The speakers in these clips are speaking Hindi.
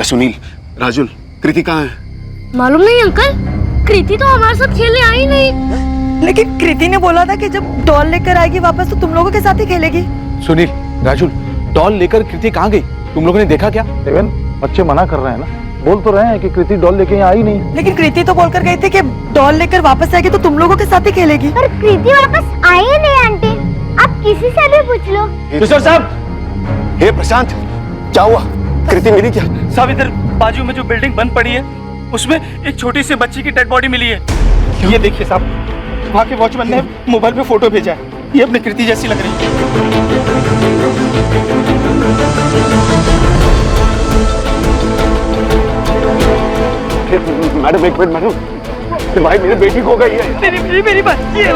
सुनील, राजुल, कृति कहाँ है? मालूम नहीं अंकल, कृति तो हमारे साथ खेलने आई नहीं। लेकिन कृति ने बोला था कि जब डॉल लेकर आएगी वापस तो तुम लोगों के साथ ही खेलेगी। सुनील, राजुल, डॉल लेकर कृति कहाँ गई? तुम लोगों ने देखा क्या? देवेन, बच्चे मना कर रहे हैं ना, बोल तो रहे हैं कि कृति डॉल लेके यहाँ आई नहीं। लेकिन कृति तो बोलकर गई थी कि डॉल लेकर वापस आएगी तो तुम लोगों के साथ ही खेलेगी। पर कृति वापस आई नहीं आंटी, आप किसी से भी पूछ लो। किशोर साहब, हे प्रशांत, क्या हुआ? कृति मिली क्या? साहब, इधर बाजू में जो बिल्डिंग बंद पड़ी है उसमें एक छोटी सी बच्ची की डेड बॉडी मिली है। ये देखिए साहब, वहाँ के वॉचमैन ने मोबाइल पे फोटो भेजा है, ये अपनी कृति जैसी लग रही है। मैडम, एक मिनट मैडम, भाई मेरी बेटी खो गई है। मेरी बच्ची है।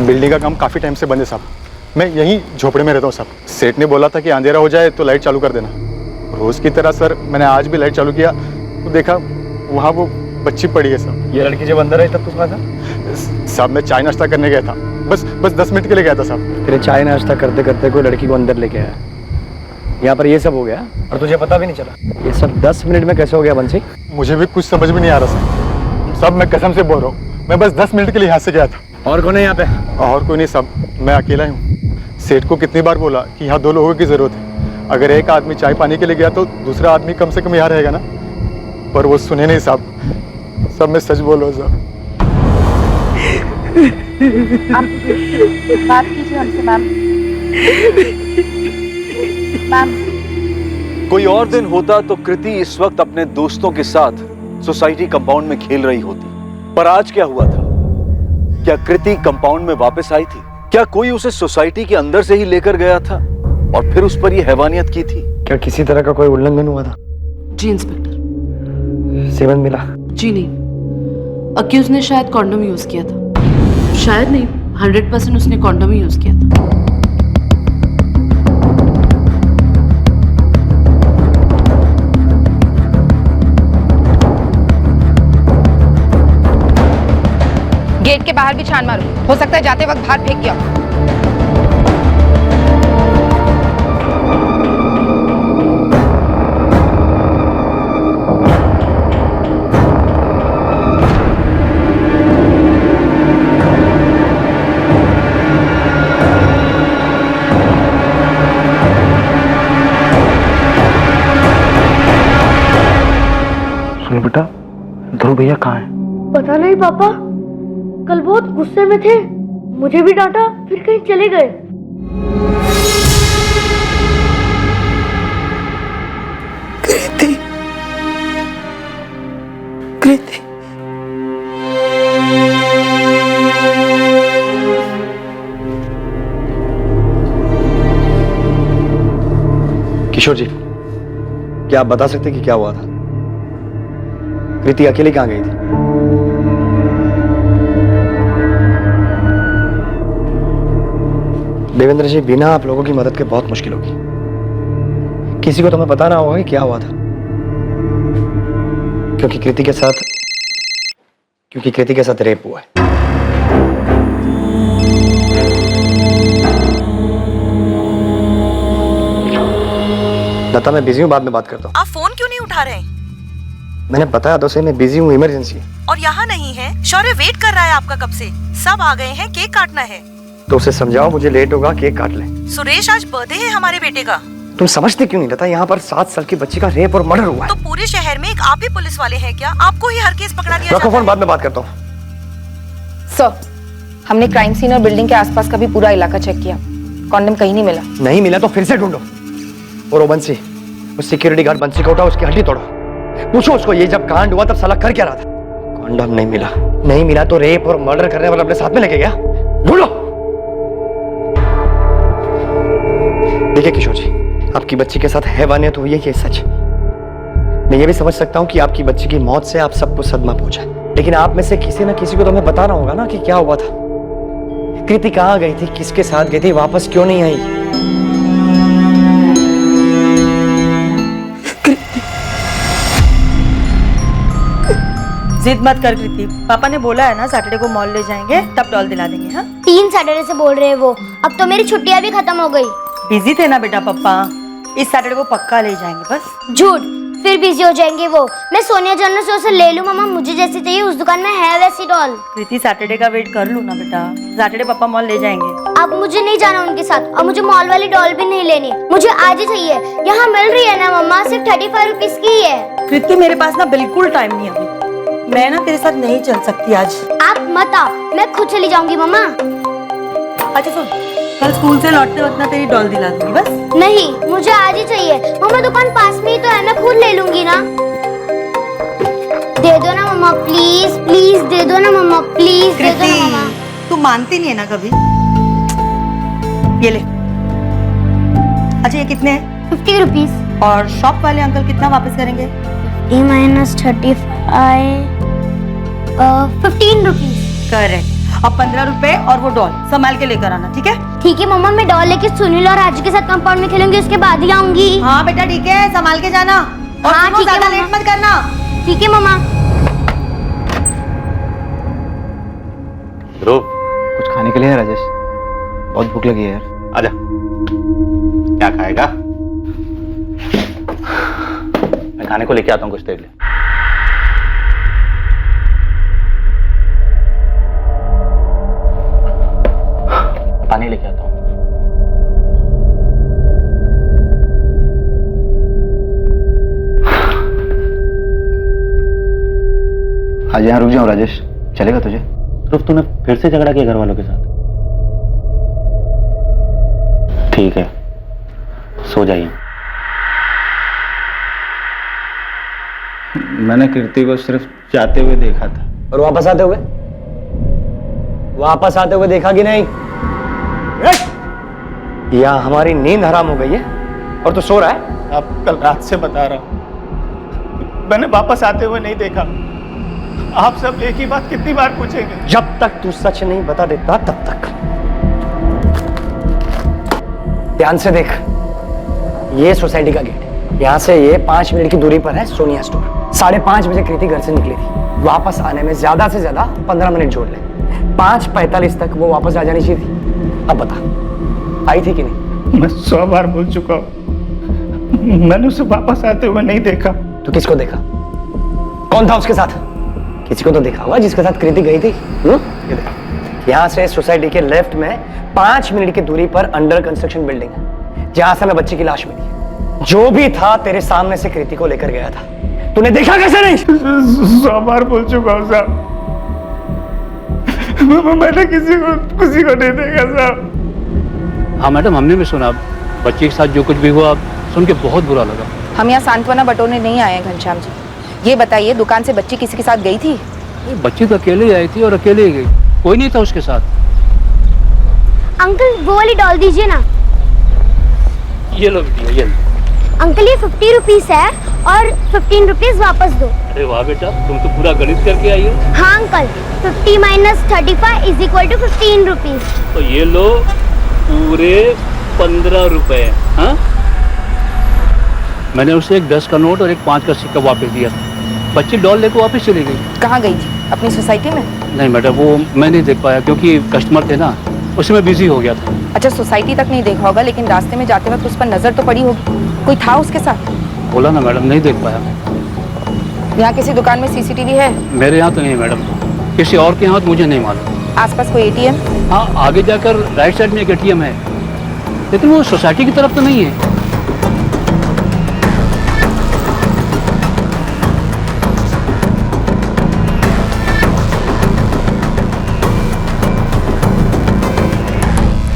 बिल्डिंग का काम काफी टाइम से बंद है साहब। मैं यहीं झोपड़े में रहता हूँ साहब। सेठ ने बोला था कि अंधेरा हो जाए तो लाइट चालू कर देना। रोज की तरह सर मैंने आज भी लाइट चालू किया तो देखा वहाँ वो बच्ची पड़ी है साहब। ये लड़की जब अंदर आई तब तुम था? साहब मैं चाय नाश्ता करने गया था, बस 10 मिनट के लिए गया था साहब। तेरे चाय नाश्ता करते करते कोई लड़की को अंदर लेके आया, यहाँ पर ये सब हो गया और तुझे पता भी नहीं चला? ये सब 10 मिनट में कैसे हो गया बंसी? मुझे भी कुछ समझ में नहीं आ रहा साहब। साहब मैं कसम से बोल रहा हूँ, मैं बस 10 मिनट के लिए यहाँ से गया था। और कौन है यहाँ पे? और कोई नहीं साहब, मैं अकेला ही हूँ। सेठ को कितनी बार बोला कि यहाँ 2 लोगों की जरूरत है, अगर एक आदमी चाय पानी के लिए गया तो दूसरा आदमी कम से कम यहाँ रहेगा ना, पर वो सुने नहीं साहब। सब मैं सच बोल रहा हूँ साहब। आप बात कीजिए उनसे मैम। मैम, कोई और दिन होता तो कृति इस वक्त अपने दोस्तों के साथ सोसाइटी कंपाउंड में खेल रही होती, पर आज क्या हुआ था? क्या कृति कंपाउंड में वापस आई थी? क्या कोई उसे सोसाइटी के अंदर से ही लेकर गया था और फिर उस पर यह हैवानियत की थी? क्या किसी तरह का कोई उल्लंघन हुआ था? जी इंस्पेक्टर। सेवन मिला? जी नहीं, अक्यूज ने शायद कॉन्डोम यूज किया था। शायद नहीं, 100% उसने कॉन्डोम ही यूज किया था। गेट के बाहर भी छान मारो, हो सकता है जाते वक्त बाहर फेंक गया। सुन बेटा, ध्रुव भैया कहाँ हैं? पता नहीं पापा, कल बहुत गुस्से में थे, मुझे भी डांटा, फिर कहीं चले गए। कृति, कृति। किशोर जी, क्या आप बता सकते कि क्या हुआ था? कृति अकेले कहाँ गई थी? देवेंद्र जी, बिना आप लोगों की मदद के बहुत मुश्किल होगी। किसी को तो हमें बताना होगा कि क्या हुआ था, क्योंकि कृति के साथ रेप हुआ है। लता, मैं बिजी हूँ, बाद में बात करता हूँ। आप फोन क्यों नहीं उठा रहे? मैंने बताया तो सही, मैं बिजी हूँ, इमरजेंसी। और यहाँ नहीं है? शौर्य वेट कर रहा है आपका कब से। सब आ गए हैं, केक काटना है। तो उसे समझाओ मुझे लेट होगा, केक काट ले। सुरेश, आज बर्थडे है हमारे बेटे का। तुम समझते क्यों नहीं लता? यहाँ पर 7 साल की बच्ची का रेप और मर्डर हुआ है। तो पूरे शहर में एक आप ही पुलिस वाले हैं क्या? आपको ही हर केस पकड़ा दिया रखो फोन, बाद में बात करता हूँ। सर, हमने क्राइम सीन और बिल्डिंग के आसपास का भी पूरा इलाका चेक किया, कॉन्डम कहीं नहीं मिला। नहीं मिला तो फिर से ढूंढो। और वो बंसी, उस सिक्योरिटी गार्ड बंसी को उठाओ, उसकी हड्डी तोड़ो, पूछो उसको ये जब कांड हुआ तब साला कर क्या रहा था। कॉन्डम नहीं मिला, नहीं मिला तो रेप और मर्डर करने वाला अपने साथ में लेके गया। ढूंढो। देखिए किशोर जी, आपकी बच्ची के साथ हैवानियत हुई है, ये सच। मैं ये भी समझ सकता हूँ कि आपकी बच्ची की मौत से आप सबको सदमा पहुंचा, लेकिन आप में से किसी न किसी को तो हमें बताना होगा ना कि क्या हुआ था। कृति कहाँ गई थी, किसके साथ गई थी, वापस क्यों नहीं आई? जिद मत कर कृति, पापा ने बोला है ना सैटरडे को मॉल ले जाएंगे, तब डॉल दिला देंगे। हाँ, 3 सैटरडे से बोल रहे हैं वो, अब तो मेरी छुट्टियां भी खत्म हो गई। बिजी थे ना बेटा पापा, इस सैटरडे को पक्का ले जाएंगे बस। झूठ, फिर बिजी हो जाएंगे वो। मैं सोनिया जनरल स्टोर से ले लूं मम्मा, मुझे जैसी चाहिए उस दुकान में है वैसी डॉल। कृति सैटरडे का वेट कर लूँ ना बेटा, सैटरडे पापा मॉल ले जाएंगे। अब मुझे नहीं जाना उनके साथ, और मुझे मॉल वाली डॉल भी नहीं लेनी, मुझे आज ही चाहिए। यहाँ मिल रही है ना मम्मा, सिर्फ 35 रुपीज की ही है। कृति मेरे पास ना बिल्कुल टाइम नहीं अभी, मैं ना तेरे साथ नहीं चल सकती आज। आप मत आओ, मैं खुद चली जाऊंगी मम्मा। अच्छा सुन, कल स्कूल से लौटते वक्त ना तेरी डॉल दिला दूंगी बस। नहीं, मुझे आज ही चाहिए मम्मा, दुकान पास में ही तो है, मैं खुद ले लूंगी ना। दे दो ना मम्मा, प्लीज प्लीज दे दो ना मम्मा, प्लीज दे दो ना मम्मा। तू मानती नहीं है ना कभी। ये ले। अच्छा ये कितने हैं? 50 रुपीज। और शॉप वाले अंकल कितना वापस करेंगे? 50 - 35 15 रुपीज। करेक्ट। अब 15 रुपए और वो डॉल संभाल के लेकर आना, ठीक है? ठीक है मम्मा, मैं डॉल लेके सुनील और राजू के साथ कंपाउंड में खेलूंगी, उसके बाद ही आऊंगी। हाँ बेटा ठीक है, संभाल के जाना। और हाँ, सुनो, ठीक है, ज्यादा मम्मा। लेट मत करना। ठीक है मम्मा। ध्रुव, कुछ खाने के लिए है राजेश? बहुत भूख लगी है यार। आजा, क्या खाएगा? मैं खाने को लेके आता हूँ, कुछ देर ले। पानी लेके आता हूँ। आज यहाँ रुक जाऊं राजेश, चलेगा तुझे? सिर्फ तूने फिर से झगड़ा किया घर वालों के साथ? ठीक है, सो जाइए। मैंने कृति को सिर्फ जाते हुए देखा था। और वापस आते हुए देखा कि नहीं? या हमारी नींद हराम हो गई है और तू सो रहा है? आप कल रात से बता रहा हूं, मैंने वापस आते हुए नहीं देखा। आप सब एक ही बात कितनी बार पूछेंगे? जब तक तू सच नहीं बता देता तब तक। ध्यान से देख, ये सोसाइटी का गेट, यहाँ से ये 5 मिनट की दूरी पर है सोनिया स्टोर। 5:30 बजे कृति घर से निकली थी, वापस आने में ज्यादा से ज्यादा 15 मिनट जोड़ ले। 5:45 तक वो वापस आ जानी चाहिए थी। अब बता, आई थी कि नहीं? मैं 100 बार बोल चुका हूं, मैंने उसे वापस आते हुए नहीं देखा। तो किसको देखा? कौन था उसके साथ? किसी को तो देखा होगा जिसके साथ कृति गई थी। ये देख, यहाँ से सोसाइटी के लेफ्ट में 5 मिनट की दूरी पर अंडर कंस्ट्रक्शन बिल्डिंग है, जहां से मैं बच्चे की लाश मिली। जो भी था तेरे सामने से कृति को लेकर गया था, तूने देखा कैसे नहीं? 100 बार बोल चुका हूं साहब, मैंने किसी को नहीं देखा साहब। हाँ मैडम, हमने भी सुना, बच्चे के साथ जो कुछ भी हुआ सुन के बहुत बुरा लगा। हम यहाँ सांत्वना बटोरने नहीं आए हैं घनश्याम जी। ये बताइए, दुकान से बच्ची किसी के साथ गई थी? बच्ची तो अकेले ही आई थी और अकेले ही गई, कोई नहीं था उसके साथ। अंकल वो वाली डॉल दीजिए ना। ये लो बेटिया, ये लो। अंकल ये 50 रुपीज है और 15 रुपीज वापस दो। अरे वाह बेटा, तुम तो पूरा गणित करके आई हो। हाँ अंकल, 50 - 35 = 15 रुपीज। तो ये लो पूरे 15 रुपए। हाँ, मैंने उसे एक 10 का नोट और एक 5 का सिक्का वापस दिया। बच्ची डॉल लेकर वापस चली गई। कहाँ गई थी? अपनी सोसाइटी में? नहीं मैडम, वो मैं नहीं देख पाया क्योंकि कस्टमर थे ना, उसमें बिजी हो गया था। अच्छा, सोसाइटी तक नहीं देखा होगा, लेकिन रास्ते में जाते वक्त उस पर नजर तो पड़ी होगी। कोई था उसके साथ? बोला ना मैडम, नहीं देख पाया। यहाँ किसी दुकान में सीसीटीवी है? मेरे यहाँ तो नहीं मैडम, किसी और के यहाँ तो मुझे नहीं मालूम। आसपास कोई एटीएम? हाँ, आगे जाकर राइट साइड में एक एटीएम है, लेकिन वो सोसाइटी की तरफ तो नहीं है।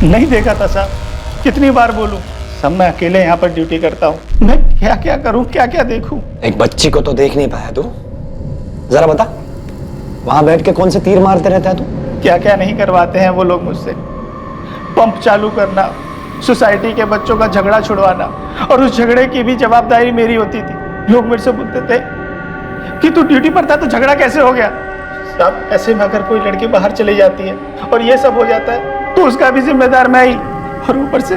नहीं देखा था साहब, कितनी बार बोलूं? सब मैं अकेले यहाँ पर ड्यूटी करता हूँ, मैं क्या क्या करूँ, क्या क्या देखूं? एक बच्ची को तो देख नहीं पाया तू? जरा बता, वहां बैठ के कौन से तीर मारते रहता है तू? क्या क्या नहीं करवाते हैं वो लोग मुझसे। पंप चालू करना, सोसाइटी के बच्चों का झगड़ा छुड़वाना, और उस झगड़े की भी जवाबदारी मेरी होती थी। लोग मेरे से पूछते थे कि तू ड्यूटी पर था तो झगड़ा कैसे हो गया? साहब, ऐसे में अगर कोई लड़की बाहर चली जाती है और ये सब हो जाता है तो उसका भी जिम्मेदार मैं ही। और ऊपर से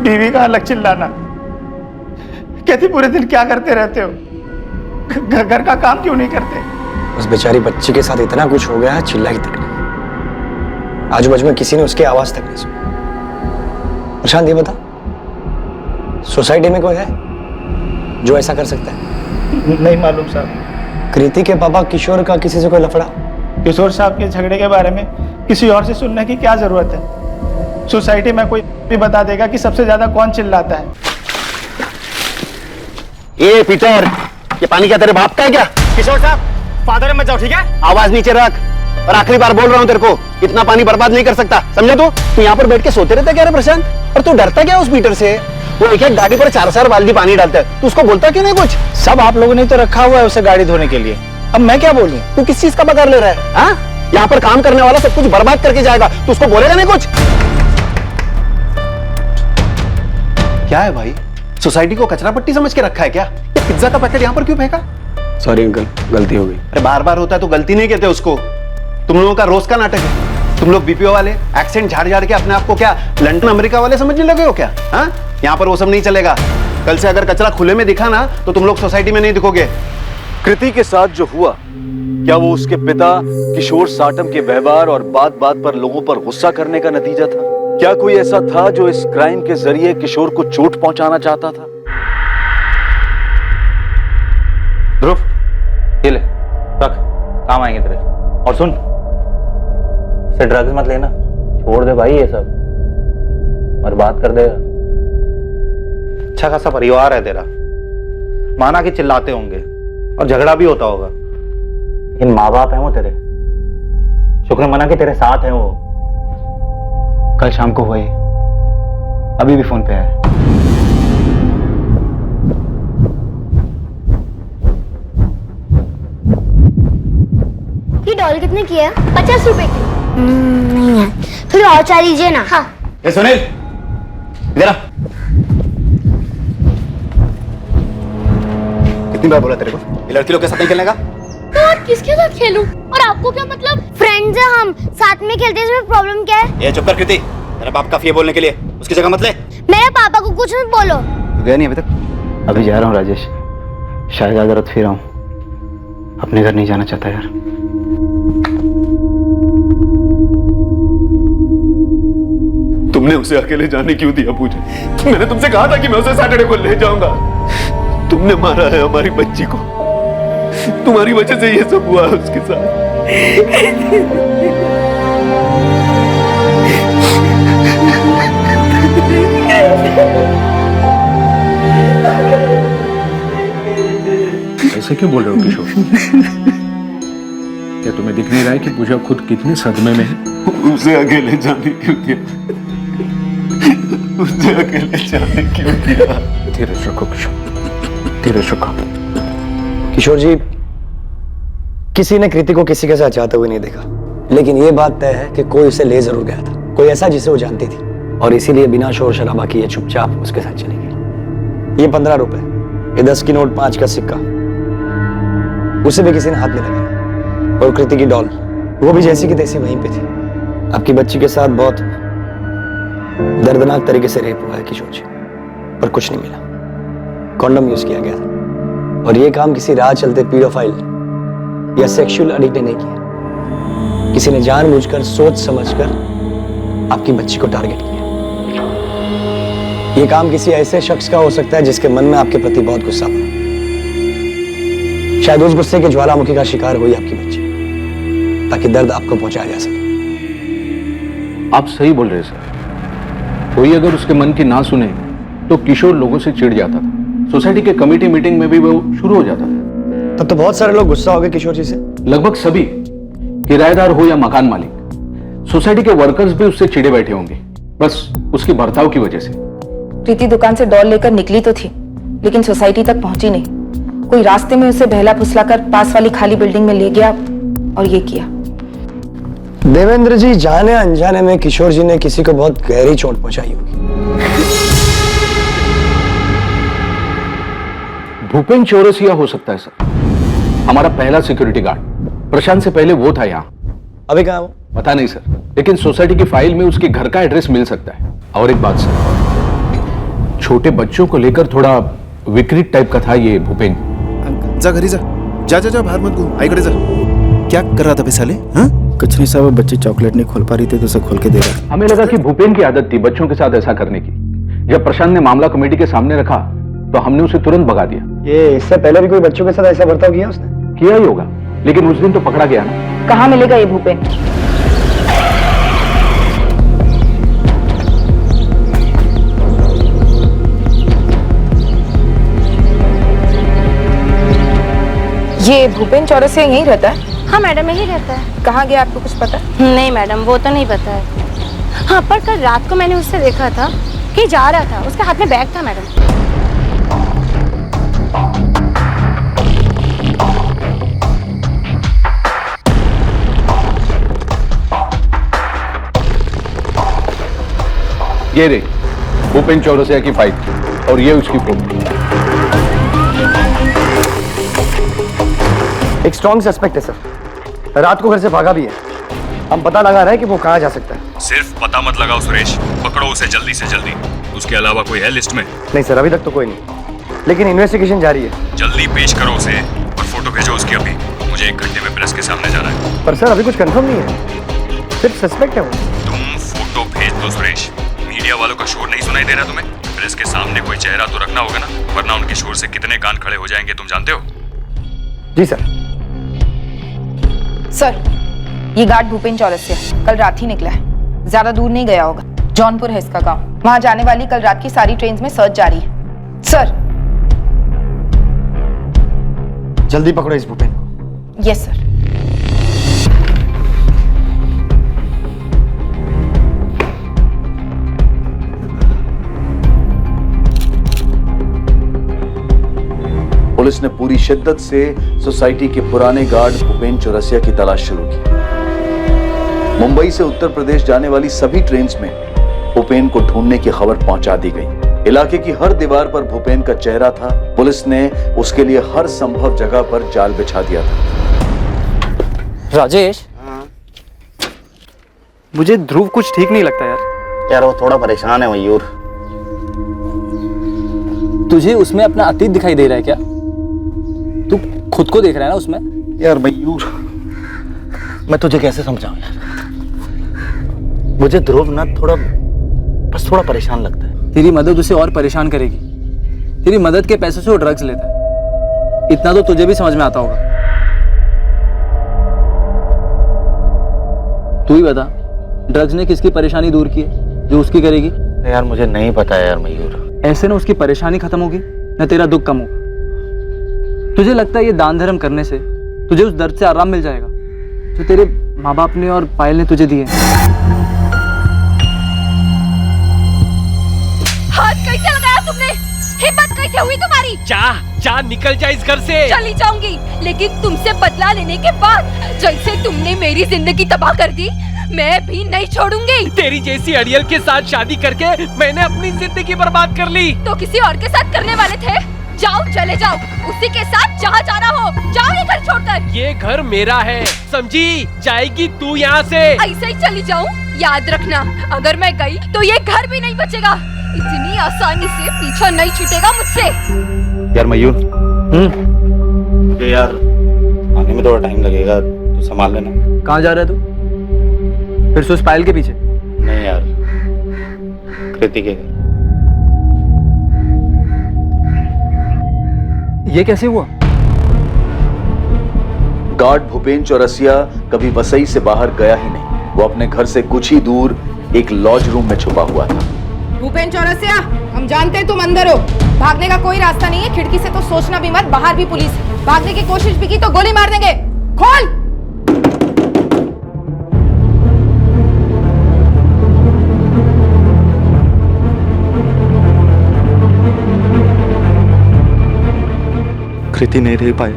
बीवी का अलग चिल्लाना। कहती पूरे दिन क्या करते रहते हो, घर का काम क्यों नहीं करते? उस बेचारी बच्ची के साथ इतना कुछ हो गया है, चिल्लाई तक नहीं। आजू बाजू में किसी ने उसकी आवाज तक नहीं सुनी। प्रशांत ये बता, सोसाइटी में कोई है जो ऐसा कर सकता है? नहीं मालूम साहब। कृति के पापा किशोर का किसी से कोई लफड़ा? किशोर साहब के झगड़े के बारे में किसी और से सुनने की क्या जरूरत है? सोसाइटी में कोई भी बता देगा कि सबसे ज्यादा कौन चिल्लाता है। ए पीटर, ये पानी क्या तेरे बाप का है क्या? किशोर साहब, फादर मत जाओ, ठीक है? आवाज नीचे रख, और आखिरी बार बोल रहा हूँ तेरे को, इतना पानी बर्बाद नहीं कर सकता, समझा? तू यहाँ पर बैठ के सोते रहता क्या रे प्रशांत? और तू डरता क्या उस पीटर से? वो एक एक गाड़ी पर 4-4 बाल्टी पानी डालता है, तू उसको बोलता क्यों नहीं कुछ? सब आप लोगों ने तो रखा हुआ है उसे गाड़ी धोने के लिए, अब मैं क्या बोलूं? तू किस चीज का पकड़ ले रहा है? हाँ, यहाँ पर काम करने वाला सब कुछ बर्बाद करके जाएगा, तू उसको बोलेगा नहीं कुछ? क्या है भाई, सोसाइटी को कचरा पट्टी समझ के रखा है क्या? ये पिज्जा का पैकेट यहाँ पर क्यों फेंका? सॉरी अंकल, गलती हो गई। अरे बार बार होता है तो गलती नहीं कहते उसको। तुम लोगों का रोज का नाटक है। तुम लोग बीपीओ वाले एक्सेंट झाड़ झाड़ के अपने आप को क्या लंदन अमेरिका वाले समझने लगे हो क्या? हाँ, यहाँ पर वो सब नहीं चलेगा। कल से अगर कचरा खुले में दिखा ना तो तुम लोग सोसाइटी में नहीं दिखोगे। कृति के साथ जो हुआ, क्या वो उसके पिता किशोर साटम के व्यवहार और बात बात पर लोगों पर गुस्सा करने का नतीजा था? क्या कोई ऐसा था जो इस क्राइम के जरिए किशोर को चोट पहुंचाना चाहता था? ध्रुव, ये ले, रख, काम आएंगे तेरे। और सुन, इसे ड्रग्स मत लेना, छोड़ दे भाई ये सब, बर्बाद कर देगा। अच्छा खासा परिवार है तेरा, माना कि चिल्लाते होंगे और झगड़ा भी होता होगा, लेकिन माँ बाप है वो तेरे, शुक्र मना कि तेरे साथ है वो। कल शाम को हुई, अभी भी फोन पे है। ये डॉल कितने की है? 50 रुपए की। नहीं है, थोड़ी और चाह लीजिए ना। हाँ। ए सुनील, इधर आ। कितनी बार बोला तेरे को ये लड़की लोग के साथ नहीं खेलने का? तो और किसके साथ खेलूं? और आपको क्या मतलब? फ्रेंड्स हैं हम, साथ में खेलते हैं, इसमें प्रॉब्लम क्या है? ये चुप कर कृति, तेरा बाप काफी है बोलने के लिए, उसकी जगह मत ले। मेरे पापा को कुछ मत बोलो। गया नहीं अभी तक? अभी जा रहा हूँ राजेश, शायद आज रात फिर आऊं, अपने घर नहीं जाना चाहता यार। तुमने उसे अकेले जाने क्यों दिया पूजा? मैंने तुमसे कहा था कि मैं उसे सैटरडे को ले जाऊंगा। तुमने मारा है हमारी बच्ची को, तुम्हारी वजह से ये सब हुआ है उसके साथ। ऐसे क्यों बोल रहे हो किशोर? क्या तुम्हें दिख नहीं रहा है कि पूजा खुद कितने सदमे में है? उसे अकेले जाने क्यों दिया? उसे अकेले जाने क्यों दिया? धीरज रखो किशोर, धीरज रखो। किशोर जी, किसी ने कृति को किसी के साथ जाते हुए नहीं देखा, लेकिन ये बात तय है कि कोई उसे ले जरूर गया था, कोई ऐसा जिसे वो जानती थी, और इसीलिए बिना शोर शराबा किए चुपचाप उसके साथ चली गई। ये 15 रुपए, ये 10 की नोट, 5 का सिक्का, उसे भी किसी ने हाथ नहीं लगाया। और कृति की डॉल, वो भी जैसी की तैसी वहीं पे थी। आपकी बच्ची के साथ बहुत दर्दनाक तरीके से रेप हुआ है किशोर जी, पर कुछ नहीं मिला। कॉन्डम यूज किया गया था, और ये काम किसी राह चलते पीडोफाइल या सेक्सुअल एडिक्ट ने नहीं किया, किसी ने जानबूझकर सोच समझकर आपकी बच्ची को टारगेट किया। ये काम किसी ऐसे शख्स का हो सकता है जिसके मन में आपके प्रति बहुत गुस्सा था। शायद उस गुस्से के ज्वालामुखी का शिकार हुई आपकी बच्ची, ताकि दर्द आपको पहुंचाया जा सके। आप सही बोल रहे सर, कोई अगर उसके मन की ना सुने तो किशोर लोगों से चिढ़ जाता था, सोसाइटी के कमेटी मीटिंग में भी वो शुरू हो जाता था। तब तो बहुत सारे लोग गुस्सा हो गए किशोर जी से। लगभग सभी, किराएदार हो या मकान मालिक, सोसाइटी के वर्कर्स भी उससे चिढ़े बैठे होंगे, बस उसके बर्ताव की वजह से। प्रीति दुकान से डॉल लेकर निकली तो थी, लेकिन सोसाइटी तक पहुंची नहीं। कोई रास्ते में उसे बहला फुसलाकर पास वाली खाली बिल्डिंग में ले गया और ये किया। देवेंद्र जी, जाने अनजाने में किशोर जी ने किसी को बहुत गहरी चोट पहुंचाई होगी। भूपेन चौरसिया हो सकता है सर, हमारा पहला सिक्योरिटी गार्ड। प्रशांत से पहले वो था यहाँ। अभी कहाँ वो? पता नहीं सर, लेकिन सोसाइटी की फाइल में उसके घर का एड्रेस मिल सकता है। और एक बात सर, छोटे बच्चों को लेकर थोड़ा विकृत टाइप का था ये भूपेन। जा घरी जा, जा जा जा, बाहर मत घूम, आई खड़े जा। क्या कर रहा था बे साले? हाँ, कुछ नहीं साहब, बच्चे चॉकलेट नहीं खोल पा रही थी तो उसे खोल के दे रहा। हमें लगा कि भूपेन की आदत थी बच्चों के साथ ऐसा करने की, जब प्रशांत ने मामला कमेटी के सामने रखा तो हमने उसे तुरंत भगा दिया। ये इससे पहले भी कोई बच्चों के साथ ऐसा बर्ताव किया उसने? किया ही होगा, लेकिन उस दिन तो पकड़ा गया ना। कहाँ मिलेगा ये भूपेन? ये भूपेन चौरसिया यहीं रहता है? हाँ मैडम, यही रहता है। कहाँ गया आपको कुछ पता? नहीं मैडम, वो तो नहीं पता है। हाँ, पर कल रात को मैंने उससे देखा था कि जा रहा था, उसके हाथ में बैग था मैडम। ये रे भूपेन चौरसिया की फाइल और ये उसकी फोटो। एक स्ट्रॉन्ग सस्पेक्ट है सर, रात को घर से भागा भी है। हम पता लगा रहे हैं कि वो कहाँ जा सकता है। सिर्फ पता मत लगाओ सुरेश, पकड़ो उसे जल्दी से जल्दी। उसके अलावा कोई है लिस्ट में? नहीं सर, अभी तक तो कोई नहीं, लेकिन इन्वेस्टिगेशन जारी है। जल्दी पेश करो उसे और फोटो भेजो उसकी अभी। मुझे 1 घंटे में प्रेस के सामने जाना है। पर सर अभी कुछ कंफर्म नहीं है, सिर्फ सस्पेक्ट है वो। तुम फोटो भेज दो सुरेश। मीडिया वालों का शोर नहीं सुनाई दे रहा तुम्हें? प्रेस के सामने कोई चेहरा तो रखना होगा ना, वरना उनके शोर से कितने कान खड़े हो जाएंगे तुम जानते हो। जी सर। सर, ये गार्ड भूपेन चौरसिया कल रात ही निकला है, ज्यादा दूर नहीं गया होगा। जौनपुर है इसका गांव। वहां जाने वाली कल रात की सारी ट्रेन्स में सर्च जारी है। सर जल्दी पकड़ो इस भूपेन को। Yes sir. पुलिस ने पूरी शिद्दत से सोसाइटी के पुराने गार्ड भूपेन चौरसिया की तलाश शुरू की। मुंबई से उत्तर प्रदेश जाने वाली सभी ट्रेन्स में भूपेन को ढूंढने की खबर पहुंचा दी गई। इलाके की हर दीवार पर भूपेन का चेहरा था। पुलिस ने उसके लिए हर संभव जगह पर जाल बिछा दिया था। राजेश, मुझे ध्रुव कुछ ठीक नहीं लगता यार। यार वो थोड़ा परेशान है मयूर। तुझे उसमें अपना अतीत दिखाई दे रहा है क्या? तू खुद को देख रहा है ना उसमें? यार मयूर, मैं तुझे कैसे समझाऊं यार? मुझे ध्रुव ना बस थोड़ा परेशान लगता है। तेरी मदद उसे और परेशान करेगी। तेरी मदद के पैसे से वो ड्रग्स लेता है, इतना तो तुझे भी समझ में आता होगा। तू ही बता, ड्रग्स ने किसकी परेशानी दूर की है जो उसकी करेगी? यार मुझे नहीं पता यार मयूर। ऐसे ना उसकी परेशानी खत्म होगी ना तेरा दुख कम होगा। तुझे लगता है ये दान धर्म करने से तुझे उस दर्द से आराम मिल जाएगा जो तेरे माँ बाप ने और पायल ने तुझे दिए? हाथ कैसे लगाया तुमने? हिम्मत कैसे हुई तुम्हारी? जा निकल जा इस घर से। चली जाऊंगी, लेकिन तुमसे बदला लेने के बाद जैसे तुमने मेरी जिंदगी तबाह कर दी, मैं भी नहीं छोड़ूंगी। तेरी जैसी अड़ियल के साथ शादी करके मैंने अपनी जिंदगी बर्बाद कर ली। तो किसी और के साथ करने वाले थे? जाओ, चले जाओ, उसी के साथ जहाँ जाना हो। जाओ ये घर छोड़कर। ये घर मेरा है, समझी? जाएगी तू यहाँ से। ऐसे ही चली जाऊँ? याद रखना, अगर मैं गई तो ये घर भी नहीं बचेगा। इतनी आसानी से पीछा नहीं छूटेगा मुझसे। यार मयूर, यार आने में थोड़ा टाइम लगेगा, तू संभाल लेना। कहाँ जा रहा है तू? फिर से उस पायल के पीछे? नहीं यार, कृति के घर। ये कैसे हुआ? गार्ड भूपेन चौरसिया कभी वसई से बाहर गया ही नहीं। वो अपने घर से कुछ ही दूर एक लॉज रूम में छुपा हुआ था। भूपेन चौरसिया, हम जानते हैं तुम अंदर हो। भागने का कोई रास्ता नहीं है, खिड़की से तो सोचना भी मत, बाहर भी पुलिस है। भागने की कोशिश भी की तो गोली मार देंगे। खोल। कृति नहीं रह पाई,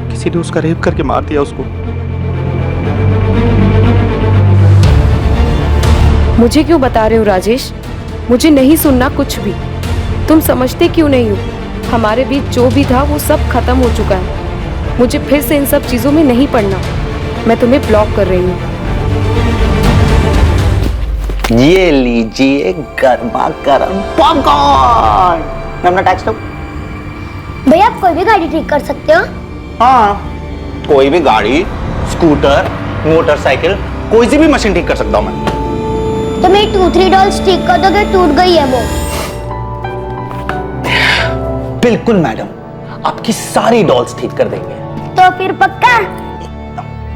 किसी ने उसका रेप करके मार दिया उसको। मुझे क्यों बता रहे हो राजेश? मुझे नहीं सुनना कुछ भी। तुम समझते क्यों नहीं हो? हमारे बीच जो भी था वो सब खत्म हो चुका है। मुझे फिर से इन सब चीजों में नहीं पड़ना। मैं तुम्हें ब्लॉक कर रही हूँ। ये लीजिए गर्मा गर्म पॉपकॉर्न। अपना टैक्स दो। भैया, आप कोई भी गाड़ी ठीक कर सकते हो? हाँ, कोई भी गाड़ी, स्कूटर, मोटरसाइकिल, कोई सी भी मशीन ठीक कर सकता हूँ मैं। तो मेरी 2-3 डॉल्स ठीक कर दोगे? टूट गई है वो। बिल्कुल मैडम, आपकी सारी डॉल्स ठीक कर देंगे। तो फिर पक्का?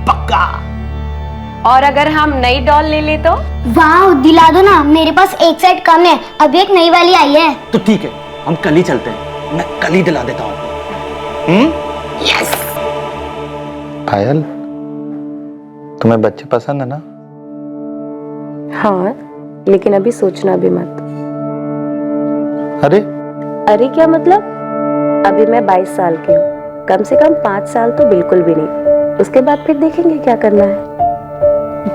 पक्का। और अगर हम नई डॉल ले ले तो? वाह, दिला दो ना, मेरे पास एक सेट कम है, अभी एक नई वाली आई है। तो ठीक है, हम कल ही चलते हैं, मैं कल ही दिला देता हूँ। यस। पायल, तुम्हें बच्चे पसंद है ना? हाँ, लेकिन अभी सोचना भी मत। अरे अरे क्या मतलब? अभी मैं 22 साल की हूँ, कम से कम 5 साल तो बिल्कुल भी नहीं, उसके बाद फिर देखेंगे क्या करना है।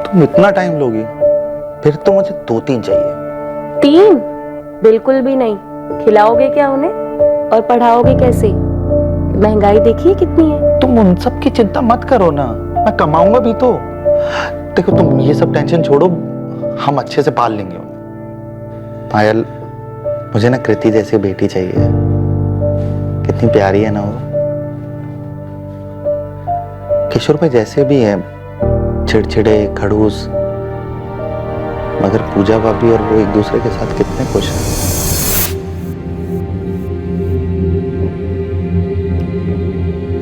तुम इतना टाइम लोगी? फिर तो मुझे 2-3 चाहिए। 3? बिल्कुल भी नहीं। खिलाओगे क्या उन्हें और पढ़ाओगे कैसे? महंगाई देखिए कितनी है। तुम उन सब की चिंता मत करो ना, मैं कमाऊंगा भी तो। देखो तुम ये सब टेंशन छोड़ो, हम अच्छे से पाल लेंगे उन्हें। पायल, मुझे ना कृति जैसी बेटी चाहिए। कितनी प्यारी है ना वो। किशोर भाई जैसे भी है, चिड़चिड़े, खड़ूस, मगर पूजा भाभी और वो एक दूसरे के साथ कितने खुश हैं।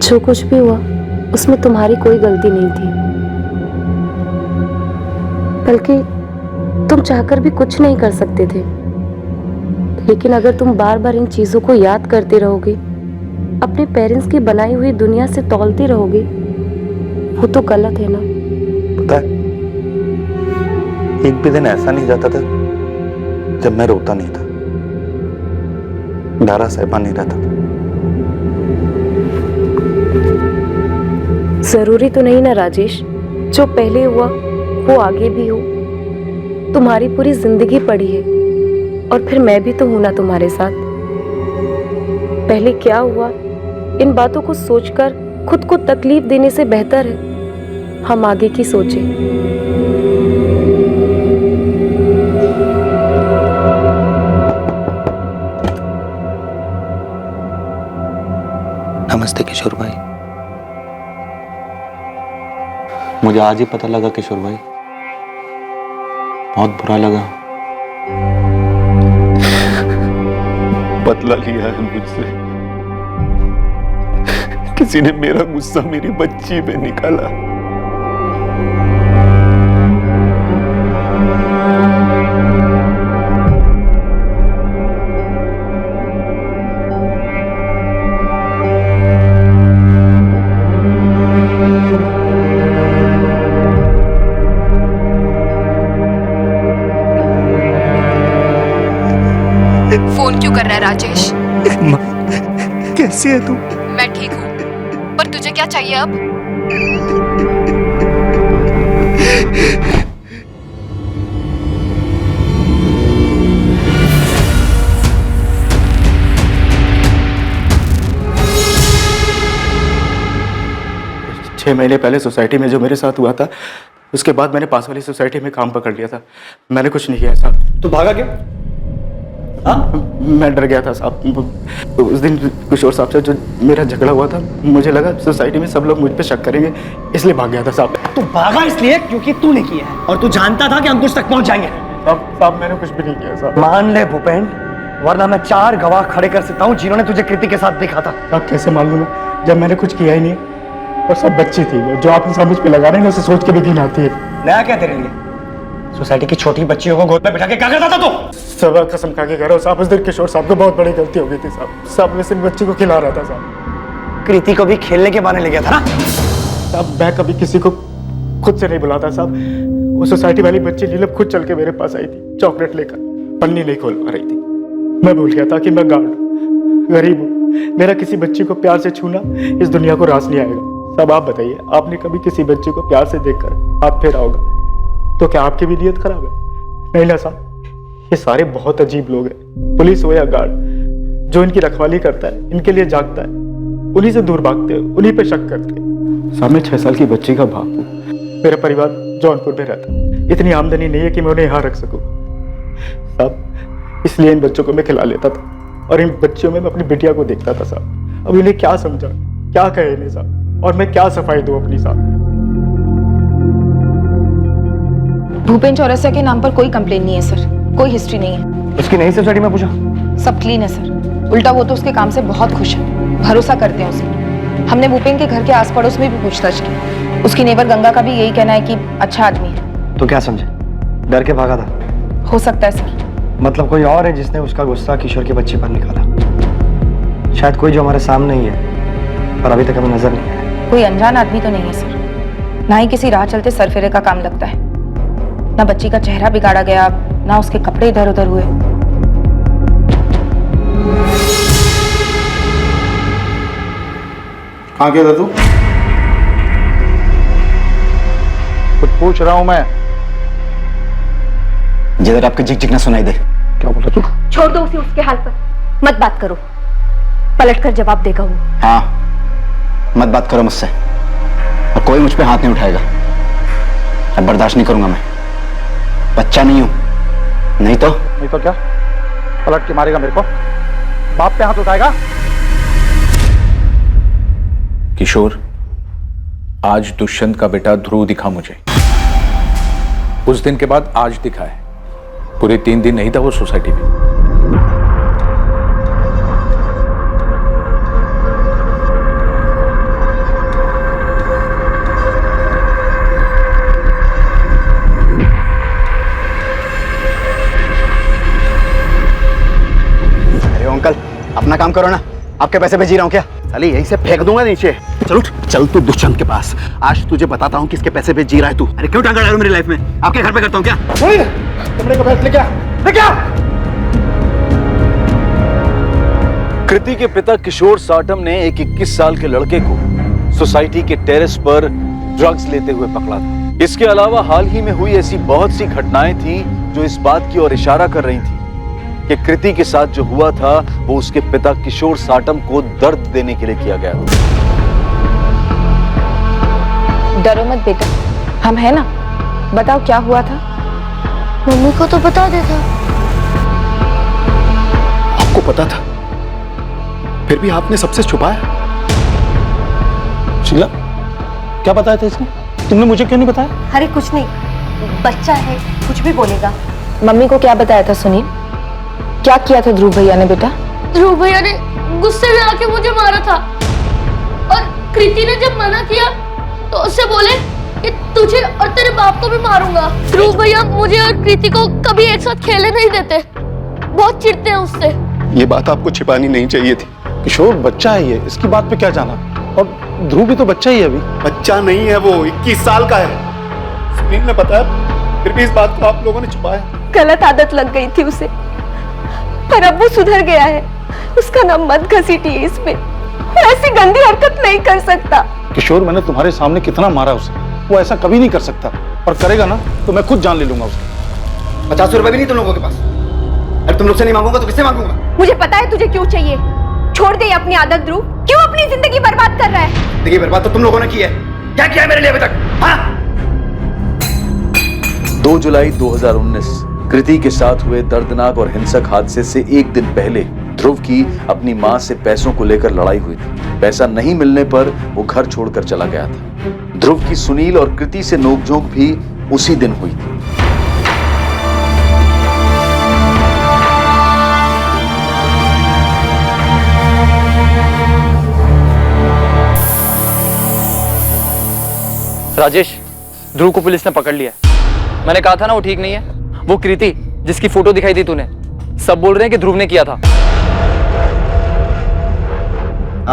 जो कुछ भी हुआ उसमें तुम्हारी कोई गलती नहीं थी, बल्कि तुम चाहकर भी कुछ नहीं कर सकते थे। लेकिन अगर तुम बार बार इन चीजों को याद करते रहोगे, अपने पेरेंट्स की बनाई हुई दुनिया से तौलते रहोगे, वो तो गलत है ना। पता है, एक भी दिन ऐसा नहीं जाता था जब मैं रोता नहीं था, डरा सहमा नहीं रहता था। जरूरी तो नहीं ना राजेश, जो पहले हुआ वो आगे भी हो। तुम्हारी पूरी जिंदगी पड़ी है और फिर मैं भी तो हूं ना तुम्हारे साथ। पहले क्या हुआ, इन बातों को सोचकर खुद को तकलीफ देने से बेहतर है हम आगे की सोचें। नमस्ते किशोर भाई। मुझे आज ही पता लगा किशोर भाई, बहुत बुरा लगा। बदला लिया है मुझसे। किसी ने मेरा गुस्सा मेरी बच्ची पे निकाला। फोन क्यों कर रहा है राजेश? कैसी है तू? मैं ठीक हूँ, पर तुझे क्या चाहिए अब? छह महीने पहले सोसाइटी में जो मेरे साथ हुआ था, उसके बाद मैंने पास वाली सोसाइटी में काम पकड़ लिया था। मैंने कुछ नहीं किया साहब। तू भागा क्यों? मैं डर गया था साहब। उस दिन किशोर साहब से जो मेरा झगड़ा हुआ था, मुझे लगा सोसाइटी में सब लोग मुझ पे शक करेंगे, इसलिए भाग गया था साहब। तू भागा इसलिए क्योंकि तूने किया है और तू जानता था कि हम तुझ तक पहुंच जाएंगे। साहब मैंने कुछ भी नहीं किया साहब। मान ले भूपेन, वरना मैं 4 गवाह खड़े कर सकता हूँ जिन्होंने तुझे कृति के साथ देखा था। आप कैसे मान लूंगा जब मैंने कुछ किया ही नहीं, और सब बच्ची थी। जो आप इंसान मुझ पे लगा रहे हैं उसे सोच के भी घिन आती है। नया क्या तेरे लिए? सोसाइटी की छोटी बच्चियों को गोद में बिठा के क्या करता था तू? सब कसम खा के कह रहा हूँ साहब, उस दिन किशोर साहब को बहुत बड़ी गलती हो गई थी साहब। सब में सिर्फ बच्ची को खिला रहा था साहब। कृति को भी खेलने के बहाने ले गया था ना साहब। मैं कभी किसी को खुद से नहीं बुलाता साहब। वो सोसाइटी वाली बच्ची नीलम खुद चल के मेरे पास आई थी, चॉकलेट लेकर, पन्नी नहीं खोल पा रही थी। मैं भूल गया था कि मैं गार्ड हूँ, गरीब हूँ। मेरा किसी बच्ची को प्यार से छूना इस दुनिया को रास नहीं आएगा। साहब आप बताइए, आपने कभी किसी बच्चे को प्यार से देखकर हाथ फेरा होगा तो क्या आपकी भी नीयत खराब है? नहीं ना साहब। ये सारे बहुत अजीब लोग हैं, पुलिस हो या गार्ड, जो इनकी रखवाली करता है, इनके लिए जागता है, उन्हीं से दूर भागते हैं, उन्हीं पे शक करते हैं। साहब मैं 6 साल की बच्ची का बाप हूँ। मेरा परिवार जौनपुर में रहता है, इतनी आमदनी नहीं है कि मैं उन्हें यहाँ रख सकूँ साहब। इसलिए इन बच्चों को मैं खिला लेता था और इन बच्चियों में मैं अपनी बिटिया को देखता था साहब। अब इन्हें क्या समझा, क्या कहे इन्हें साहब, और मैं क्या सफाई दूं अपनी साहब। भूपेन चौरसिया के नाम पर कोई कंप्लेन नहीं है सर, कोई हिस्ट्री नहीं है। उसकी नई सोसाइटी में पूछा? सब क्लीन है सर। उल्टा वो तो उसके काम से बहुत खुश है, भरोसा करते हैं उसे। हमने भूपेन के घर के आस पड़ोस में भी पूछताछ की। उसकी नेबर गंगा का भी यही कहना है कि अच्छा आदमी है। तो क्या समझे, डर के भागा था? हो सकता है सर। मतलब कोई और है जिसने उसका गुस्सा किशोर के बच्चे पर निकाला? शायद कोई जो हमारे सामने ही है पर अभी तक हमें नजर नहीं आया। कोई अनजान आदमी तो नहीं है सर, ना ही किसी राह चलते सरफेरे का काम लगता है। ना बच्ची का चेहरा बिगाड़ा गया, ना उसके कपड़े इधर उधर हुए। कहाँ गया था तू? कुछ पूछ रहा हूं मैं। जिधर आपके जिक जिक ना सुनाई दे। क्या बोला तू? छोड़ दो उसे उसके हाल पर, मत बात करो, पलट कर जवाब देगा वो। हाँ, मत बात करो मुझसे और कोई मुझ पे हाथ नहीं उठाएगा। अब बर्दाश्त नहीं करूंगा मैं। बच्चा नहीं हूं। नहीं तो क्या पलट के मारेगा मेरे को? बाप पे हाथ उठाएगा? किशोर, आज दुष्यंत का बेटा ध्रुव दिखा मुझे। उस दिन के बाद आज दिखा है। पूरे 3 दिन नहीं था वो सोसाइटी में। अरे अंकल, अपना काम करो ना। आपके पैसे पे जी रहा हूं क्या? साली यहीं से फेंक दूंगा नीचे। चल उठ, चल तू दुष्यंत के पास। आज तुझे बताता हूँ किसके पैसे पे जी रहा है तू। अरे क्यों टांगा डाल मेरी लाइफ में? आपके घर पे करता हूँ क्या? कमरे का बैठ लेके आ। कृति के पिता किशोर साटम ने एक 21 साल के लड़के को सोसाइटी के टेरेस पर ड्रग्स लेते हुए पकड़ा था। इसके अलावा हाल ही में हुई ऐसी बहुत सी घटनाएं थी जो इस बात की ओर इशारा कर रही थी कि कृति के साथ जो हुआ था वो उसके पिता किशोर साटम को दर्द देने के लिए किया गया था। डरो मत बेटा, हम है ना। बताओ क्या हुआ था? मम्मी को तो बता देता। आपको पता था, फिर भी आपने सबसे छुपाया। शीला, क्या बताया था इसने? तुमने मुझे क्यों नहीं बताया? अरे कुछ नहीं, बच्चा है, कुछ भी बोलेगा। मम्मी को क्या बताया था सुनील? क्या किया था ध्रुव भैया ने बेटा? ध्रुव भैया ने गुस्से में आके मुझे मारा था और कृति ने जब मना किया तो उससे बोले कि तुझे और तेरे बाप को भी मारूंगा। ध्रुव भैया मुझे और कृति को कभी एक साथ खेलने नहीं देते, बहुत चिढ़ते हैं उससे। ये बात आपको छिपानी नहीं चाहिए थी। किशोर बच्चा है ये, इसकी बात पे क्या जाना? और ध्रुव भी तो बच्चा ही है अभी। बच्चा नहीं है वो, 21 साल का है। सुनील ने बताया, फिर भी इस बात को आप लोगों ने छुपाया। गलत आदत लग गई थी उसे, पर अब वो सुधर गया है। उसका नाम मत घसीटिए इसमें, ऐसी गंदी हरकत नहीं कर सकता। किशोर, मैंने तुम्हारे सामने कितना मारा उसे, वो ऐसा कभी नहीं कर सकता। और करेगा ना तो मैं खुद जान ले लूंगा उसकी। 50 रुपए भी नहीं तुम लोगों के पास। अरे तुम लोग से नहीं मांगूंगा तो किससे मांगूंगा? मुझे पता है तुझे क्यों चाहिए। छोड़ दे अपनी आदत ध्रुव, क्यों अपनी जिंदगी बर्बाद कर रहा है? जिंदगी बर्बाद तो तुम लोगों ने की है। क्या किया है मेरे लिए अभी तक? हाँ? 2 जुलाई 2019 कृति के साथ हुए दर्दनाक और हिंसक हादसे से एक दिन पहले ध्रुव की अपनी मां से पैसों को लेकर लड़ाई हुई थी। पैसा नहीं मिलने पर वो घर छोड़कर चला गया था। ध्रुव की सुनील और कृति से नोकझोंक भी उसी दिन हुई थी। राजेश, ध्रुव को पुलिस ने पकड़ लिया। मैंने कहा था ना वो ठीक नहीं है। वो कृति जिसकी फोटो दिखाई थी तूने, सब बोल रहे हैं कि ध्रुव ने किया था।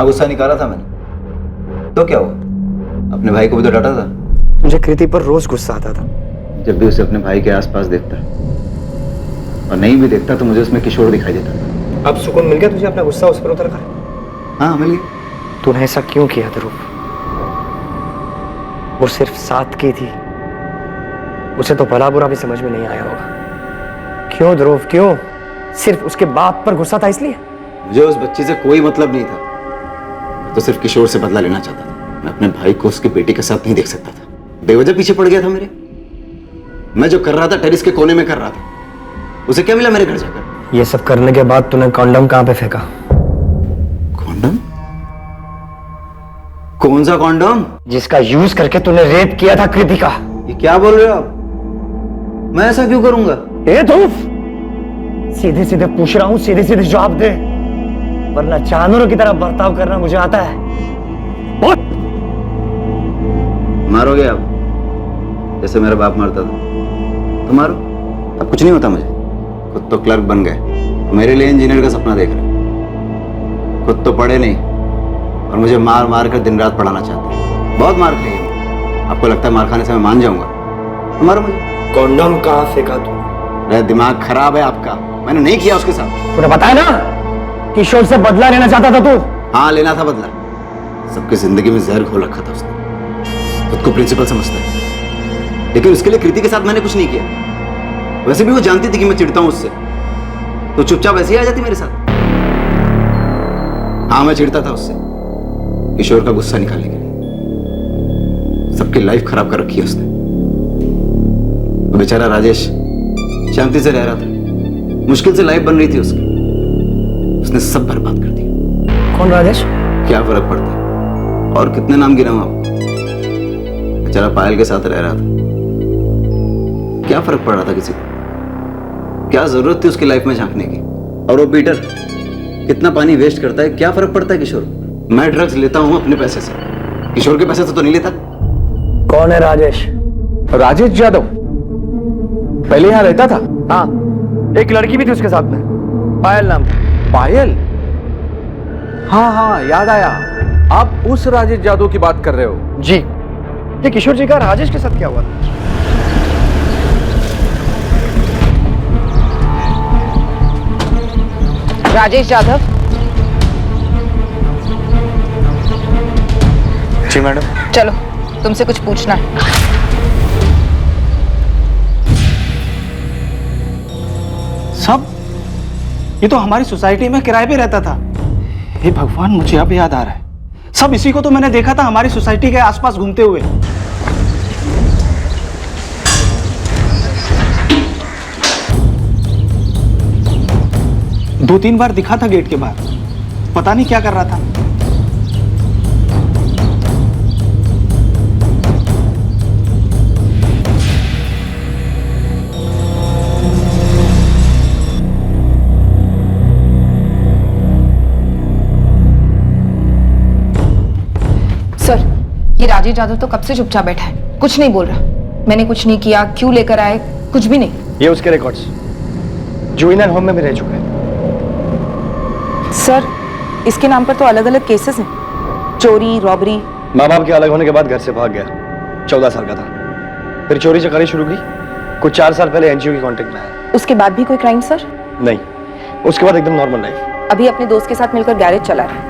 गुस्सा निकाला था मैंने, तो क्या हुआ? अपने भाई को भी तो डांटा था। मुझे कृति पर रोज गुस्सा आता था जब भी उसे अपने भाई के आसपास देखता, और नहीं भी देखता तो मुझे उसमें किशोर दिखाई देता। अब सुकून मिल गया तुझे अपना गुस्सा उस पर उतर कर? हाँ मिल गया। तूने ऐसा क्यों किया ध्रुव? वो सिर्फ साथ की थी, उसे तो भला बुरा भी समझ में नहीं आया होगा। क्यों ध्रुव, क्यों? सिर्फ उसके बाप पर गुस्सा था इसलिए? मुझे उस बच्चे से कोई मतलब नहीं था, तो सिर्फ किशोर से बदला लेना चाहता था। मैं अपने भाई को उसकी बेटी के साथ नहीं देख सकता था। बेवजह पीछे पड़ गया था मेरे। मैं जो कर रहा था टेरिस के कोने में कर रहा था, उसे क्या मिला मेरे घर जाकर? ये सब करने के बाद तूने कॉन्डम कहां पे फेंका? कॉन्डम? कौन सा कॉन्डम? जिसका यूज करके तूने रेप किया था कृति का। ये क्या बोल रहे हो आप? मैं ऐसा क्यों करूंगा? ए ध्रुव, सीधे सीधे पूछ रहा हूं, सीधे सीधे जवाब दे। वरना जानवरों की तरह बर्ताव करना मुझे आता है। मारोगे आप जैसे मेरा बाप मारता था तो मारो। अब कुछ नहीं होता मुझे। खुद तो क्लर्क बन गए, मेरे लिए इंजीनियर का सपना देख रहे। खुद तो पढ़े नहीं और मुझे मार मार कर दिन रात पढ़ाना चाहते हैं। बहुत मार खाई है। आपको लगता है मार खाने से मैं मान जाऊंगा? तो मारो मुझे। कॉन्डम कहाँ फेंका तू? मेरा दिमाग खराब है आपका। मैंने नहीं किया उसके साथ। तूने बताया ना किशोर से बदला लेना चाहता था तू। हाँ लेना था बदला। सबकी जिंदगी में जहर घोल रखा था उसने। खुद को प्रिंसिपल समझता है, लेकिन उसके लिए कृति के साथ मैंने कुछ नहीं किया। वैसे भी वो जानती थी कि मैं चिढ़ता हूं उससे, तो चुपचाप ऐसे ही आ जाती मेरे साथ। हाँ मैं चिढ़ता था उससे किशोर का गुस्सा निकालने के लिए। सबकी लाइफ खराब कर रखी है उसने। तो बेचारा राजेश शांति से रह रहा था, मुश्किल से लाइफ बन रही थी उसकी। उसने सब बर्बाद कर दिया। कौन राजेश? क्या फर्क पड़ता है? और कितने नाम गिनाऊं आपको? बेचारा पायल के साथ रह रहा था। क्या फर्क पड़ रहा था किसी को? क्या जरूरत थी उसकी लाइफ में झांकने की? और वो पीटर कितना पानी वेस्ट करता है, क्या फर्क पड़ता है किशोर? मैं ड्रग्स लेता हूं अपने पैसे से, किशोर के पैसे से तो नहीं लेता। कौन है राजेश? राजेश यादव पहले यहाँ रहता था। हाँ, एक लड़की भी थी उसके साथ में, पायल नाम। पायल? हाँ हाँ याद आया। आप उस राजेश यादव की बात कर रहे हो? जी। ये किशोर जी का राजेश के साथ क्या हुआ? राजेश यादव। जी मैडम। चलो, तुमसे कुछ पूछना है। सब ये तो हमारी सोसाइटी में किराए पे रहता था। हे भगवान, मुझे अब याद आ रहा है। सब इसी को तो मैंने देखा था हमारी सोसाइटी के आसपास घूमते हुए। दो तीन बार दिखा था गेट के बाहर, पता नहीं क्या कर रहा था। सर, ये राजेश यादव तो कब से चुपचाप बैठा है, कुछ नहीं बोल रहा। मैंने कुछ नहीं किया, क्यों लेकर आए, कुछ भी नहीं। ये उसके रिकॉर्ड्स जुवेनाइल होम में भी रह चुके हैं। सर, इसके नाम पर तो अलग अलग केसेस हैं, चोरी, रॉबरी। माँ बाप के अलग होने के बाद घर से भाग गया, 14 साल का था। फिर चोरी चकारी शुरू की, कुछ 4 साल पहले एनजीओ की कांटेक्ट में आया। उसके बाद भी कोई क्राइम सर? नहीं, उसके बाद एकदम नॉर्मल लाइफ। अभी अपने दोस्त के साथ मिलकर गैरेज चला रहा है।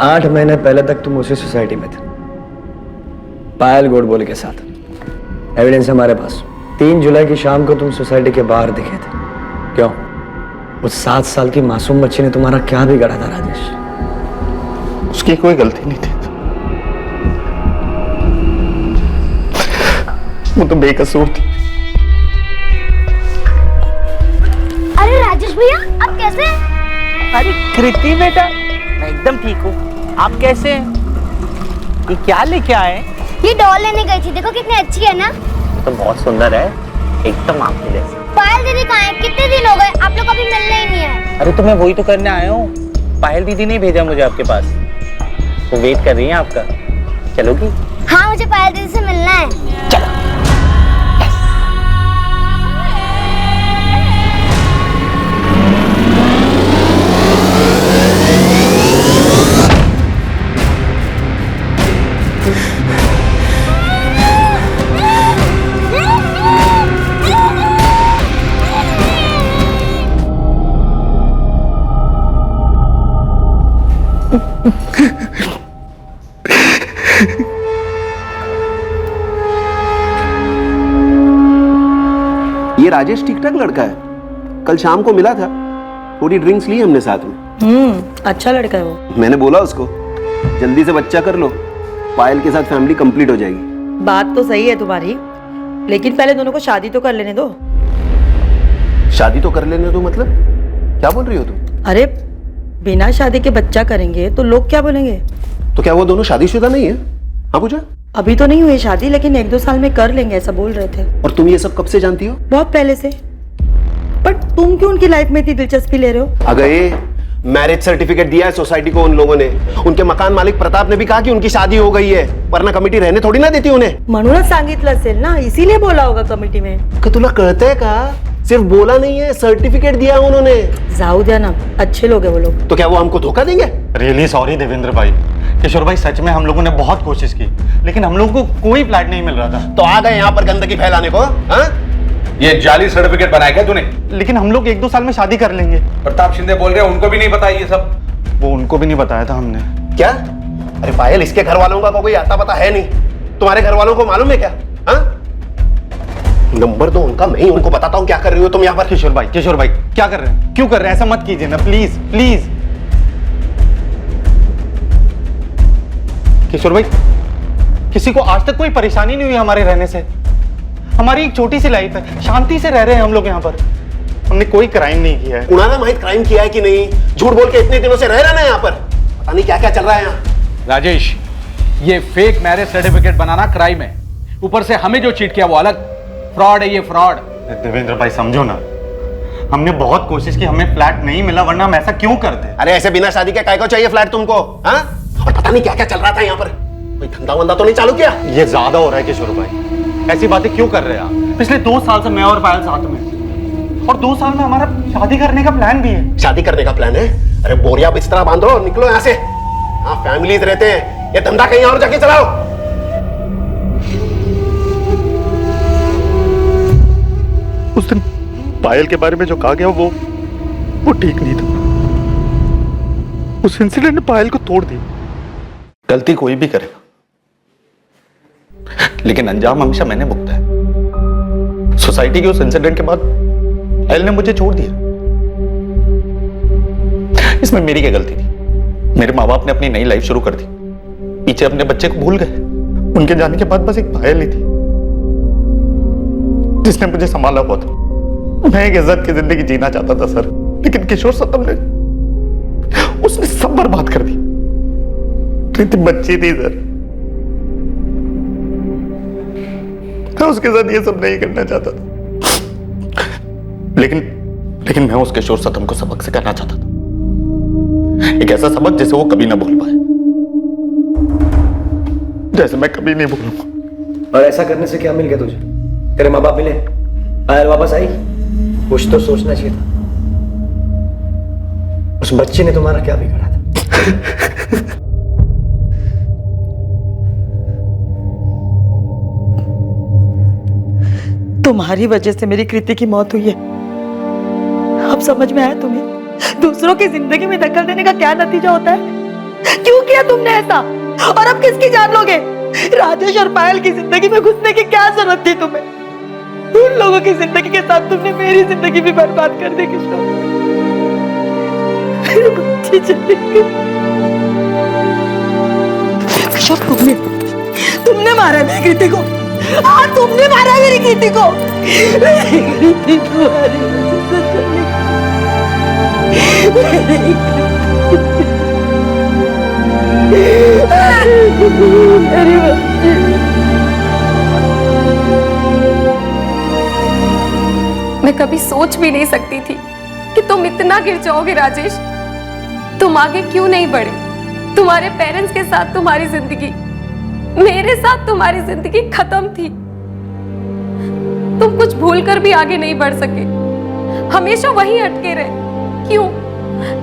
8 महीने पहले तक तुम उसी सोसाइटी में थे, पायल गोडबोले के साथ। एविडेंस हमारे पास। 3 जुलाई की शाम को तुम सोसाइटी के बाहर दिखे थे। क्यों? उस 7 साल की मासूम बच्ची ने तुम्हारा क्या बिगाड़ा था राजेश? उसकी कोई गलती नहीं थी, वो तो बेकसूर थी। अरे राजेश भैया, आप कैसे हैं? अरे कृति बेटा, मैं एकदम ठीक हूँ। आप कैसे हैं? ये क्या लेके आए? ये डॉल लेने गई थी, देखो कितनी अच्छी है ना। तो बहुत सुंदर है, एकदम आपके जैसे। पायल दीदी कहाँ है? कितने दिन हो गए, आप लोग अभी मिलने ही नहीं आए। अरे तो मैं वही तो करने आया हूँ। पायल दीदी ने भेजा मुझे आपके पास, वो वेट कर रही है आपका। चलोगी? हाँ, मुझे पायल दीदी से मिलना है। चलो। ये राजेश ठीक ठाक लड़का है, कल शाम को मिला था, थोड़ी ड्रिंक्स ली हमने साथ में। अच्छा लड़का है वो। मैंने बोला उसको जल्दी से बच्चा कर लो, पायल के साथ फैमिली कंप्लीट हो जाएगी। बात तो सही है तुम्हारी, लेकिन पहले दोनों को शादी तो कर लेने दो। शादी तो कर लेने दो मतलब? क्या बोल रही हो तुम? अरे बिना शादी के बच्चा करेंगे तो लोग क्या बोलेंगे? तो क्या वो दोनों शादीशुदा नहीं है? हाँ पूजा। अभी तो नहीं हुई शादी, लेकिन 1-2 साल में कर लेंगे, ऐसा बोल रहे थे। और तुम ये सब कब से जानती हो? बहुत पहले से। पर तुम क्यों उनकी लाइफ में इतनी दिलचस्पी ले रहे हो? अगर मैरिज सर्टिफिकेट दिया है सोसाइटी को उन लोगों ने। उनके मकान मालिक प्रताप ने भी कहा कि उनकी शादी हो गई है, वरना कमिटी रहने थोड़ी ना देती उन्हें। म्हणूनच सांगितलं असेल ना, इसीलिए बोला होगा कमिटी में। का तुला कळतंय का? सिर्फ बोला नहीं है, सर्टिफिकेट दिया उन्होंने। जाऊ द्या ना, अच्छे लोग है वो लोग। तो क्या वो हमको धोखा देंगे? रियली सॉरी देवेंद्र भाई। किशोर भाई सच में हम लोगों ने बहुत कोशिश की, लेकिन हम लोगों को कोई फ्लैट नहीं मिल रहा था। तो आ गए यहाँ पर गंदगी फैलाने को? हाँ? ये जाली सर्टिफिकेट बनाया क्या तूने? लेकिन हम लोग 1-2 साल में शादी कर लेंगे। प्रताप शिंदे बोल रहे हैं उनको भी नहीं बताया ये सब। वो उनको भी नहीं बताया था हमने। क्या? अरे पायल, इसके घर वालों का कोई आता पता है नहीं? तुम्हारे घर वालों को मालूम है क्या? हाँ? नंबर दो उनका, मैं ही उनको बताता हूँ क्या कर रही हो तुम यहाँ पर। किशोर भाई क्या कर रहे हैं? क्यों कर रहे हैं? ऐसा मत कीजिए ना, प्लीज प्लीज। किशोर भाई, किसी को आज तक कोई परेशानी नहीं हुई हमारे रहने से। हमारी एक छोटी सी लाइफ है, शांति से रह रहे हैं हम लोग यहाँ पर। हमने कोई क्राइम नहीं किया है। उन्होंने माहित क्राइम किया है कि नहीं? झूठ बोल के इतने दिनों से रह रहे हैं यहाँ पर, पता नहीं क्या क्या चल रहा है यहाँ। राजेश, ये फेक मैरिज सर्टिफिकेट बनाना क्राइम है, ऊपर से हमें जो चीट किया वो अलग। फ्रॉड है ये, फ्रॉड। देवेंद्र भाई समझो ना, हमने बहुत कोशिश की, हमें फ्लैट नहीं मिला, वरना हम ऐसा क्यों करते? अरे ऐसे बिना शादी के काय को चाहिए फ्लैट तुमको? हाँ? और पता नहीं क्या क्या चल रहा था यहाँ पर, कोई धंधा वंदा तो नहीं चालू किया? ये ज्यादा हो रहा है किशोर भाई, ऐसी बातें क्यों कर रहे हैं आप? पिछले 2 साल से मैं और पायल साथ में, और 2 साल में हमारा शादी करने का प्लान भी है। शादी करने का प्लान है? अरे बोरिया बिस्तरा बांधो और निकलो यहाँ से। हाँ, फैमिलीज रहते हैं, ये धंधा कहीं और जाके चलाओ। उस दिन पायल के बारे में जो कहा गया वो ठीक नहीं था। उस इंसिडेंट ने पायल को तोड़ दी। गलती कोई भी करेगा, लेकिन अंजाम हमेशा मैंने भुगता है। सोसाइटी के उस इंसिडेंट के बाद पायल ने मुझे छोड़ दिया। इसमें मेरी क्या गलती थी? मेरे माँ बाप ने अपनी नई लाइफ शुरू कर दी, पीछे अपने बच्चे को भूल गए। उनके जाने के बाद बस एक पायल ही थी जिसने मुझे संभाला हुआ था। मैं एक इज्जत की जिंदगी जीना चाहता था सर, लेकिन किशोर सतम ने उसने सब बर्बाद कर दी। प्रीति बच्ची थी सर, मैं उसके साथ ये सब नहीं करना चाहता था, लेकिन मैं उस किशोर सतम को सबक सिखाना चाहता था। एक ऐसा सबक जिसे वो कभी ना भूल पाए, जैसे मैं कभी नहीं भूलूंगा। और ऐसा करने से क्या मिल गया तुझे? तेरे माँ बाप मिले, पायल वापस आई, कुछ तो सोचना चाहिए था। उस बच्चे ने तुम्हारा क्या बिगाड़ा था? तुम्हारी वजह से मेरी कृति की मौत हुई है। अब समझ में आया तुम्हें दूसरों की जिंदगी में दखल देने का क्या नतीजा होता है? क्यों किया तुमने ऐसा? और अब किसकी जान लोगे? राजेश और पायल की जिंदगी में घुसने की क्या जरूरत थी तुम्हें? उन लोगों की जिंदगी के साथ तुमने मेरी जिंदगी भी बर्बाद कर दी किशोर। बच्ची चली गई। किशोर, तुमने मारा है मेरी कृति को। हाँ, तुमने मारा मेरी कृति को। मेरी कृति तुम्हारी वजह से चली गई। मेरी बच्ची। मैं कभी सोच भी नहीं सकती थी कि तुम इतना गिर जाओगे राजेश। तुम आगे क्यों नहीं बढ़े? तुम्हारे पेरेंट्स के साथ तुम्हारी जिंदगी, मेरे साथ तुम्हारी जिंदगी खत्म थी। तुम कुछ भूलकर भी आगे नहीं बढ़ सके, हमेशा वहीं अटके रहे। क्यों?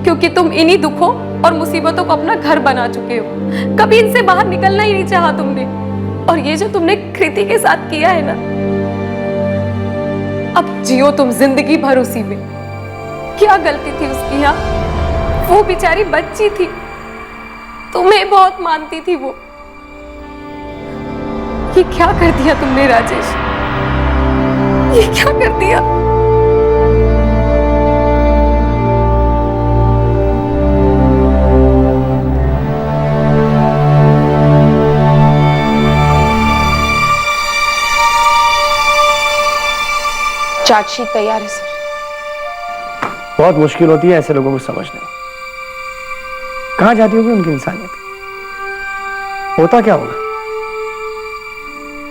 क्योंकि तुम इन्हीं दुखों और मुसीबतों को अपना घर बना चुके हो। कभी इनसे बाहर निकलना ही नहीं चाहा तुमने। और ये जो तुमने कृति के साथ किया है ना, अब जियो तुम जिंदगी भर उसी में। क्या गलती थी उसकी? यहाँ वो बेचारी बच्ची थी, तुम्हें बहुत मानती थी वो। ये क्या कर दिया तुमने राजेश? ये क्या कर दिया? चार्जशीट तैयार है सर। बहुत मुश्किल होती है ऐसे लोगों को समझने में। कहां जाती होगी उनकी इंसानियत? होता क्या होगा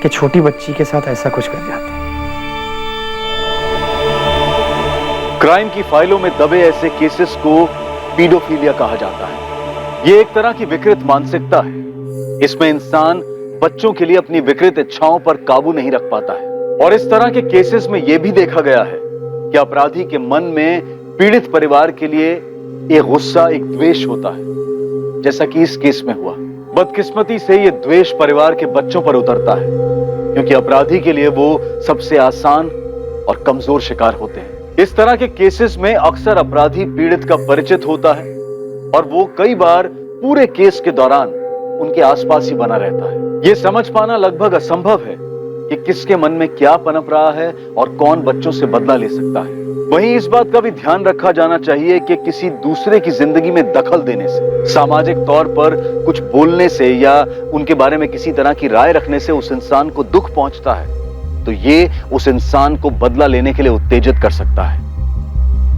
कि छोटी बच्ची के साथ ऐसा कुछ कर जाते हैं? क्राइम की फाइलों में दबे ऐसे केसेस को पीडोफीलिया कहा जाता है। ये एक तरह की विकृत मानसिकता है। इसमें इंसान बच्चों के लिए अपनी विकृत इच्छाओं पर काबू नहीं रख पाता है। और इस तरह के केसेस में यह भी देखा गया है कि अपराधी के मन में पीड़ित परिवार के लिए एक गुस्सा, एक द्वेष होता है, जैसा कि इस केस में हुआ। बदकिस्मती से यह द्वेष परिवार के बच्चों पर उतरता है, क्योंकि अपराधी के लिए वो सबसे आसान और कमजोर शिकार होते हैं। इस तरह के केसेस में अक्सर अपराधी पीड़ित का परिचित होता है और वो कई बार पूरे केस के दौरान उनके आसपास ही बना रहता है। ये समझ पाना लगभग असंभव है कि किसके मन में क्या पनप रहा है और कौन बच्चों से बदला ले सकता है। वहीं इस बात का भी ध्यान रखा जाना चाहिए कि किसी दूसरे की जिंदगी में दखल देने से, सामाजिक तौर पर कुछ बोलने से या उनके बारे में किसी तरह की राय रखने से उस इंसान को दुख पहुंचता है, तो ये उस इंसान को बदला लेने के लिए उत्तेजित कर सकता है।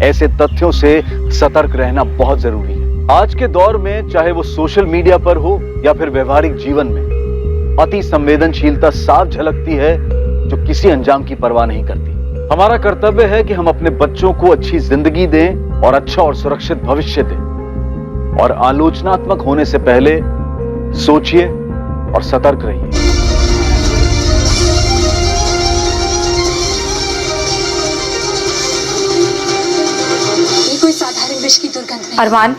ऐसे तथ्यों से सतर्क रहना बहुत जरूरी है। आज के दौर में चाहे वो सोशल मीडिया पर हो या फिर व्यवहारिक जीवन में, अति संवेदनशीलता साफ झलकती है जो किसी अंजाम की परवाह नहीं करती। हमारा कर्तव्य है कि हम अपने बच्चों को अच्छी जिंदगी दें और अच्छा और सुरक्षित भविष्य दें। और आलोचनात्मक होने से पहले सोचिए और सतर्क रहिए। ये कोई साधारण विष की दुर्गंध नहीं। अरमान,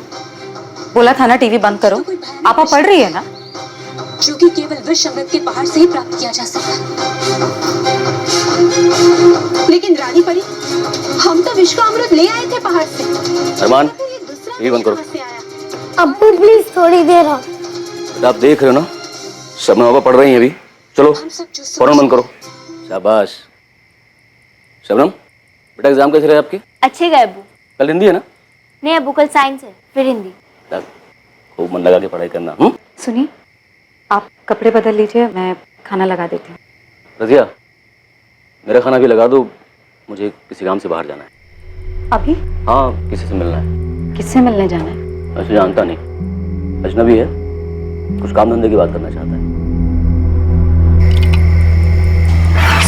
बोला था ना टीवी बंद करो। आपा पढ़ रही है ना? जो कि केवल विष अमृत के पहाड़ से ही प्राप्त किया जा सकता है। लेकिन रानी परी, हम तो विष का अमृत ले आए थे पहाड़ से। अरमान, ये बंद करो। अब्बू प्लीज थोड़ी देर आओ। आप देख रहे हो ना, शबनम बाबा पढ़ रही हैं अभी। चलो फौरन बंद करो। शाबाश। शबनम, बेटा एग्जाम कैसे रहे आपके? अच्छे गए अब्बू। कल हिंदी है ना? नहीं अब्बू, कल साइंस है, फिर हिंदी। खूब मन लगा के पढ़ाई करना। सुनिए, आप कपड़े बदल लीजिए, मैं खाना लगा देती हूँ। रजिया, मेरा खाना भी लगा दो, मुझे किसी काम से बाहर जाना है। अभी? हाँ, किसी से मिलना है। किससे मिलने जाना है? वैसे जानता नहीं, अजनबी है, कुछ काम धंधे की बात करना चाहता है।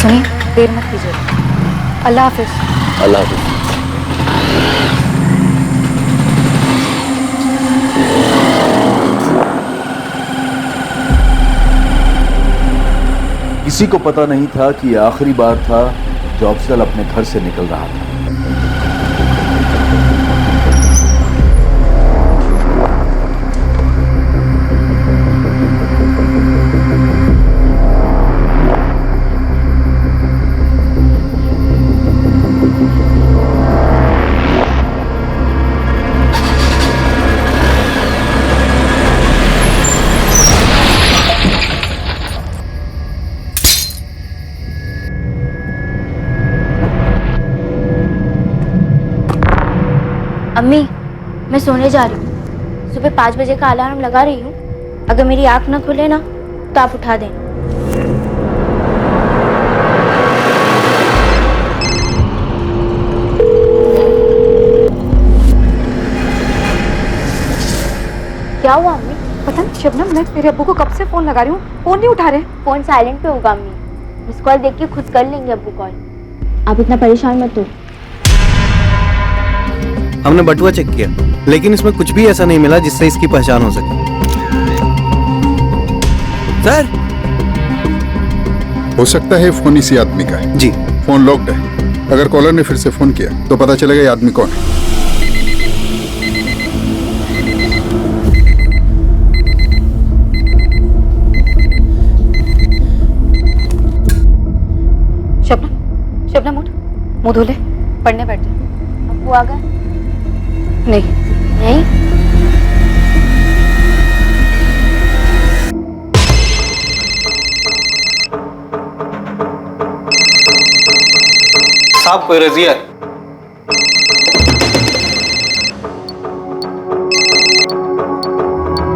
सुनिए, देर मत कीजिए। अल्लाह हाफिज। अल्लाह हाफिज। किसी को पता नहीं था कि यह आखिरी बार था जो अफजल अपने घर से निकल रहा था। अम्मी, मैं सोने जा रही हूँ। सुबह 5 बजे का अलार्म लगा रही हूँ। अगर मेरी आंख न खुले ना तो आप उठा देना। क्या हुआ अम्मी? पता नहीं शबनम, मैं मेरे अब्बू को कब से फोन लगा रही हूँ, फोन नहीं उठा रहे। फोन साइलेंट पे होगा अम्मी। मिस कॉल देख के खुद कर लेंगे अब्बू कॉल। आप इतना परेशान मत हो। हमने बटुआ चेक किया, लेकिन इसमें कुछ भी ऐसा नहीं मिला जिससे इसकी पहचान हो सके। सर, हो सकता है फोन इसी आदमी का है। जी। फोन लॉक्ड है। अगर कॉलर ने फिर से फोन किया तो पता चलेगा ये आदमी कौन है। शबनम, शबनम उठ, मुंह धो ले, पढ़ने बैठ जा। अब्बू आ गए? नहीं। नहीं? साहब, कोई रजिया है?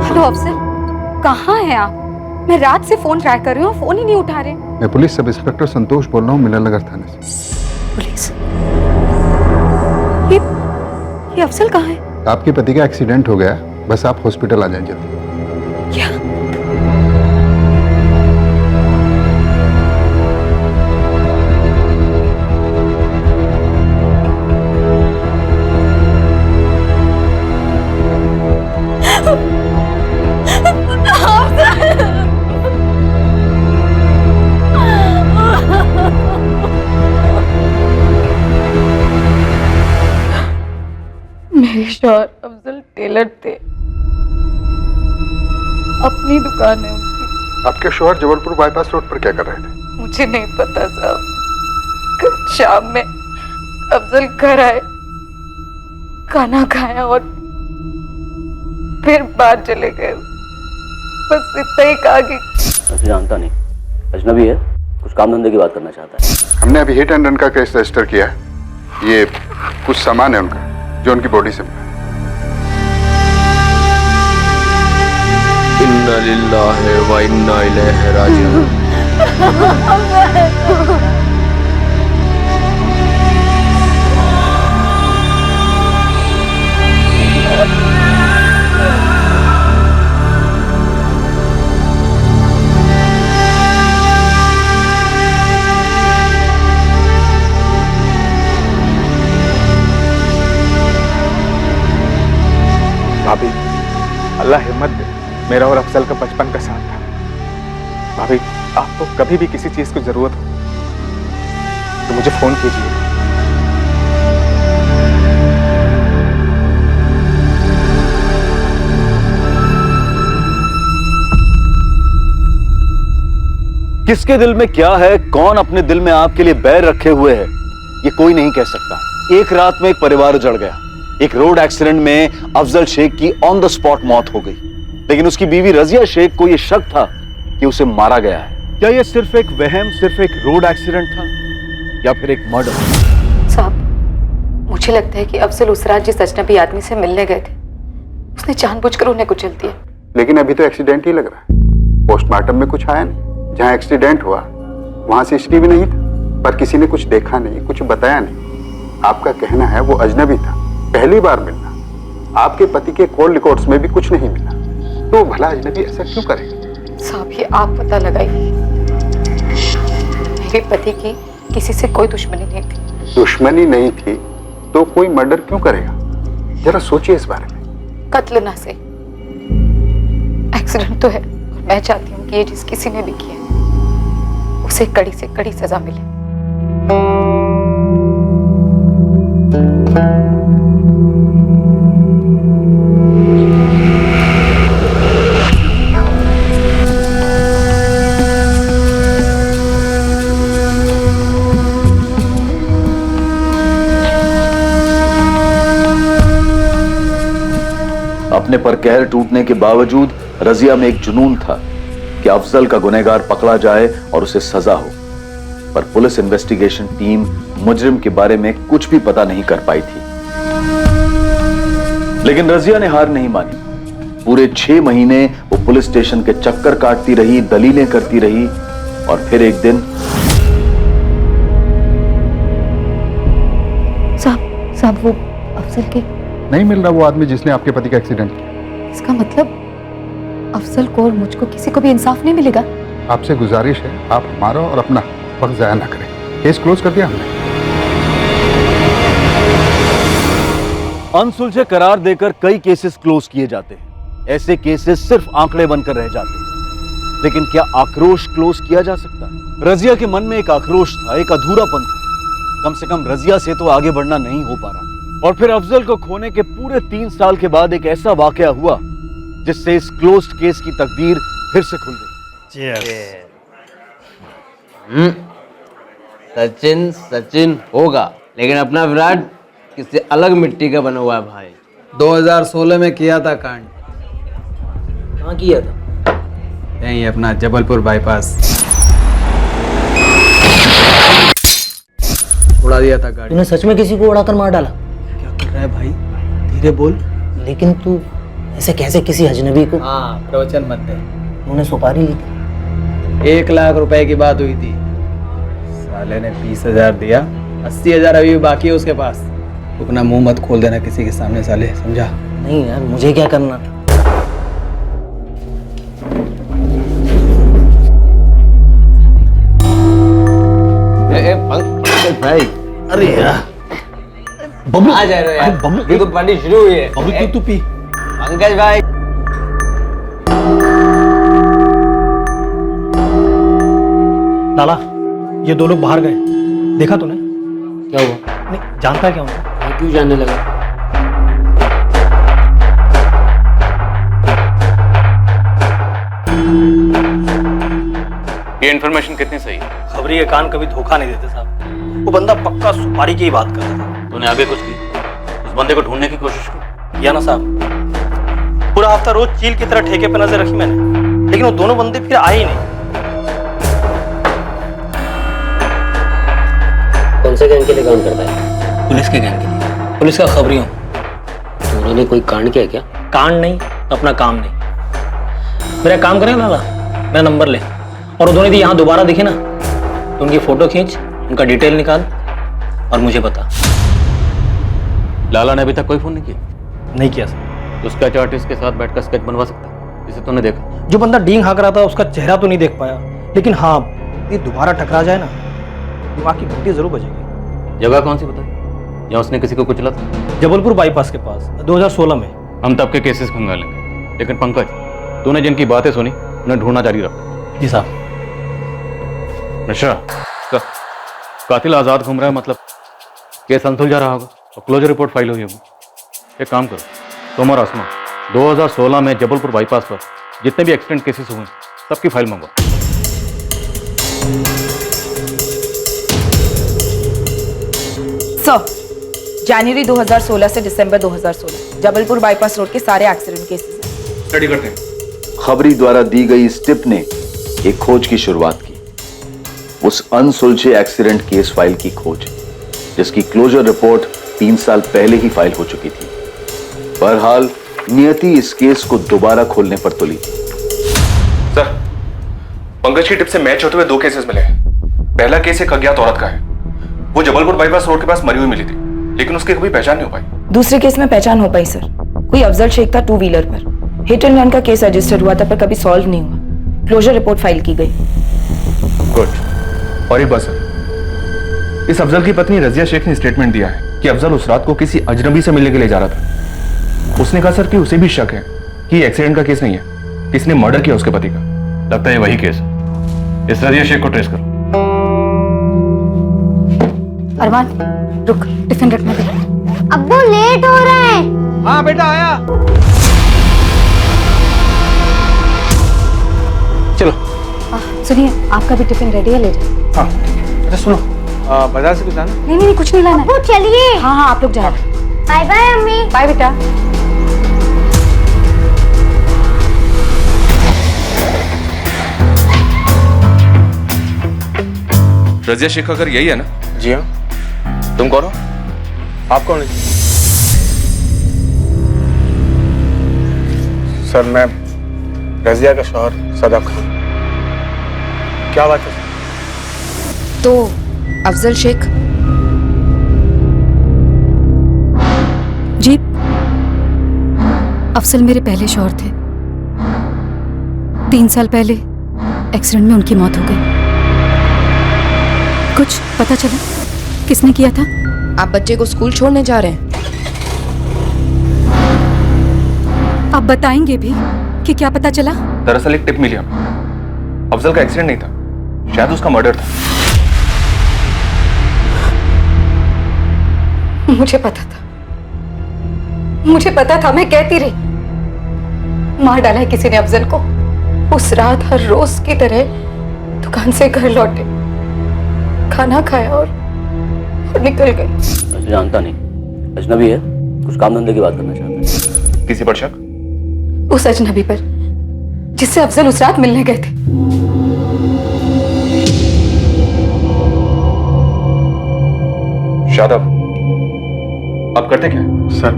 हेलो अफसर, कहाँ हैं आप? मैं रात से फोन ट्राई कर रही हूँ, फोन ही नहीं उठा रहे। मैं पुलिस सब इंस्पेक्टर संतोष बोल रहा हूँ, मिलन नगर थाने से। पुलिस? ये अफसल कहाँ है? आपके पति का एक्सीडेंट हो गया, बस आप हॉस्पिटल आ जाएं जल्दी। क्या? मेरे शौहर अफजल टेलर थे, अपनी दुकान है उनकी। आपके शोहर जबलपुर बाईपास रोड पर क्या कर रहे थे? मुझे नहीं पता साहब। कल शाम में अफजल घर आए, खाना खाया और फिर बाहर चले गए। बस इतना ही कहा कि वैसे जानता नहीं, अजनबी है, कुछ काम धंधे की बात करना चाहता है। हमने अभी हिट एंड रन का केस रजिस्टर किया है। ये कुछ सामान है उनका जो उनकी बॉडी से मिला। इन्ना लिल्लाहि व इन्ना इलैहि राजिऊन। भाभी, अल्लाह हिम्मत दे। मेरा और अफजल का बचपन का साथ था। भाभी, आपको कभी भी किसी चीज की जरूरत हो तो मुझे फोन कीजिए। किसके दिल में क्या है, कौन अपने दिल में आपके लिए बैर रखे हुए है, ये कोई नहीं कह सकता। एक रात में एक परिवार उजड़ गया। एक रोड एक्सीडेंट में अफजल शेख की ऑन द स्पॉट मौत हो गई, लेकिन उसकी बीवी रजिया शेख को यह शक था कि उसे मारा गया है। क्या यह सिर्फ एक वहम, सिर्फ एक रोड एक्सीडेंट था या फिर एक मर्डर? साहब, मुझे लगता है कि अफजल उस रात जिस अजनबी आदमी से मिलने गए थे, उसने जानबूझकर उन्हें कुचल दिया। लेकिन अभी तो एक्सीडेंट ही लग रहा है। पोस्टमार्टम में कुछ आया नहीं। जहाँ एक्सीडेंट हुआ वहां सीसीटीवी नहीं था, पर किसी ने कुछ देखा नहीं, कुछ बताया नहीं। आपका कहना है वो अजनबी था, पहली बार मिलना। आपके पति के कॉल रिकॉर्ड्स में भी कुछ नहीं मिला, तो भला अजनबी ऐसा क्यों करेगा? साहब, ये आप पता लगाइए। मेरे पति की किसी से कोई दुश्मनी नहीं थी। दुश्मनी नहीं थी तो कोई मर्डर क्यों करेगा? जरा सोचिए इस बारे में। कत्ल ना से एक्सीडेंट तो है, और मैं चाहती हूँ कि ये जिस किसी ने भी किया उसे कड़ी से कड़ी सजा मिले। अपने पर कहर टूटने के बावजूद रजिया में एक जुनून था कि अफजल का गुनहगार पकड़ा जाए और उसे सजा हो, पर पुलिस इन्वेस्टिगेशन टीम मुजरिम के बारे में कुछ भी पता नहीं कर पाई थी। लेकिन रजिया ने हार नहीं मानी। पूरे 6 महीने वो पुलिस स्टेशन के चक्कर काटती रही, दलीलें करती रही, और फिर एक दिन साहब, वो अफजल के नहीं मिल रहा वो आदमी जिसने आपके पति का एक्सीडेंट किया। इसका मतलब अफजल को और मुझको किसी को भी इंसाफ नहीं मिलेगा। आपसे गुजारिश है, आप हमारा और अपना वक्त जाया ना करें। केस क्लोज कर दिया हमने। अनसुलझे करार देकर कई केसेस क्लोज किए जाते हैं। ऐसे केसेस सिर्फ आंकड़े बनकर रह जाते हैं। लेकिन क्या आक्रोश क्लोज किया जा सकता है? रजिया के मन में एक आक्रोश था, एक अधूरापन था। कम से कम रजिया से तो आगे बढ़ना नहीं हो पा रहा। और फिर अफजल को खोने के पूरे 3 साल के बाद एक ऐसा वाकया हुआ जिससे इस क्लोज्ड केस की तकदीर फिर से खुल गई। सचिन सचिन होगा, लेकिन अपना विराट किसी अलग मिट्टी का बना हुआ है भाई। 2016 में किया था कांड। कहाँ किया था? यही अपना जबलपुर बाईपास। उड़ा दिया था गाड़ी। तूने सच में किसी को उड़ाकर मार डाला? क्या कर रहा है भाई? धीरे बोल। लेकिन तू ऐसे कैसे किसी अजनबी को? हाँ, प्रवचन मत दे। उन्होंने सुपारी ली थी। 1 लाख रुपए की बात हुई थी। साले ने 20,000 दिया, 80,000 अभी भी बाकी है उसके पास। तो अपना मुंह मत खोल देना किसी के सामने साले, समझा? नहीं यार, मुझे क्या करना? भाई अरे यार, बबलू आ जा रहे हो यार। बबलू, ये तो पार्टी शुरू हुई है। बबलू तू पी। पंकज भाई, लाला, ये 2 लोग बाहर गए, देखा तूने? क्या हुआ? नहीं जानता क्या उनको? क्यों जानने लगा? ये इन्फॉर्मेशन कितनी सही है? खबरी के कान कभी धोखा नहीं देते साहब। वो बंदा पक्का सुपारी की ही बात कर रहा था। तूने आगे कुछ की? उस बंदे को ढूंढने की कोशिश की? किया ना साहब, पूरा हफ्ता रोज चील की तरह ठेके पे नजर रखी मैंने, लेकिन वो दोनों बंदे फिर आए ही नहीं। कौन से गैंग के लिए काम करता है? पुलिस के गैंग के लिए। पुलिस का खबरी हूँ। तो उन्होंने कोई कांड किया क्या? कांड नहीं, अपना काम नहीं। मेरा काम करें लाला, मेरा नंबर ले, और वो दोनों यदि यहाँ दोबारा दिखे ना तो उनकी फोटो खींच, उनका डिटेल निकाल और मुझे बता। लाला ने अभी तक कोई फोन नहीं किया? नहीं किया सर। तो स्केच आर्टिस्ट के साथ बैठकर स्केच बनवा सकता है, जिसे तूने देखा। जो बंदा डींग हाँक रहा था उसका चेहरा तो नहीं देख पाया, लेकिन हाँ ये दोबारा टकरा जाए ना, दिमाग की घंटी जरूर बजेगी। जगह कौन सी बताई जहाँ उसने किसी को कुचला था? जबलपुर बाईपास के पास 2016 में। हम तब के केसेस खंगालेंगे, लेकिन पंकज तूने जिनकी बातें सुनी उन्हें ढूंढना जारी रख। जी साहब। नशा कातिल आजाद घूम रहा है, मतलब केस अनसुलझा रहा होगा और क्लोजर रिपोर्ट फाइल हुई होगी। एक काम करो, तुम और आसमा 2016 में जबलपुर बाईपास पर जितने भी एक्सीडेंट केसेस हुए सबकी फाइल मंगवाओ। सर, जनवरी 2016 से दिसंबर 2016 जबलपुर बाईपास रोड के सारे एक्सीडेंट केसेस हैं। स्टडी करते हैं। खबरी द्वारा दी गई इस टिप ने एक खोज की शुरुआत की, उस अनसुलझे एक्सीडेंट केस फाइल की खोज जिसकी क्लोजर रिपोर्ट 3 साल पहले ही फाइल हो चुकी थी। बहरहाल नियति इस केस को दोबारा खोलने पर तुली थी। सर, पंकज की टिप से मैच होते हुए 2 केसेस मिले हैं। पहला केस एक अज्ञात औरत का है, वो जबलपुर बाईपास रोड के पास मरी हुई मिली थी, लेकिन उसकी कभी पहचान नहीं हो पाई। दूसरे केस में पहचान हो पाई सर, कोई अफजल शेख था 2 व्हीलर पर। हिट एंड रन का केस रजिस्टर हुआ था पर कभी सॉल्व नहीं हुआ। क्लोजर रिपोर्ट फाइल की गई। गुड। और एक बात सर, इस अफजल की पत्नी रजिया शेख ने स्टेटमेंट दिया है कि अफजल उस रात को किसी अजनबी से मिलने के लिए जा रहा था। उसने कहा सर कि उसे भी शक है कि एक्सीडेंट का केस नहीं है, किसने मर्डर किया उसके पति का। लगता है वही केस है। इस रजिया शेख को ट्रेस करो। अरमान रुक, टिफिन रखने दे। अब्बू लेट हो रहा है। हाँ बेटा आया। चलो। सुनिए, आपका भी टिफिन रेडी है, ले जाओ। हाँ, अच्छा सुनो, बाजार से कुछ लाना? नहीं कुछ नहीं लाना। अब्बू चलिए। हाँ आप लोग जाओ। बाय बाय अम्मी। बाय बेटा। रजिया शेख अगर यही है ना? जी हाँ। तुम कौन हो? आप कौन है? सर मैं रजिया का शौहर सदाब खान। क्या बात है? तो अफजल शेख जी, अफजल मेरे पहले शौहर थे। 3 साल पहले एक्सीडेंट में उनकी मौत हो गई। कुछ पता चला किसने किया था? आप बच्चे को स्कूल छोड़ने जा रहे हैं? आप बताएंगे भी कि क्या पता चला? दरअसल एक टिप मिली हमें। अफजल का एक्सीडेंट नहीं था, शायद उसका मर्डर था। मुझे पता था, मैं कहती रही। मार डाला है किसी ने अफजल को। उस रात हर रोज की तरह दुकान से घर लौटे, खाना खाया और निकल गए। वैसे जानता नहीं, अजनबी है, कुछ काम धंधे की बात करना चाहता है। किसी पर शक? उस अजनबी पर जिससे अफजल उस रात मिलने गए थे। शादाब, आप करते क्या? सर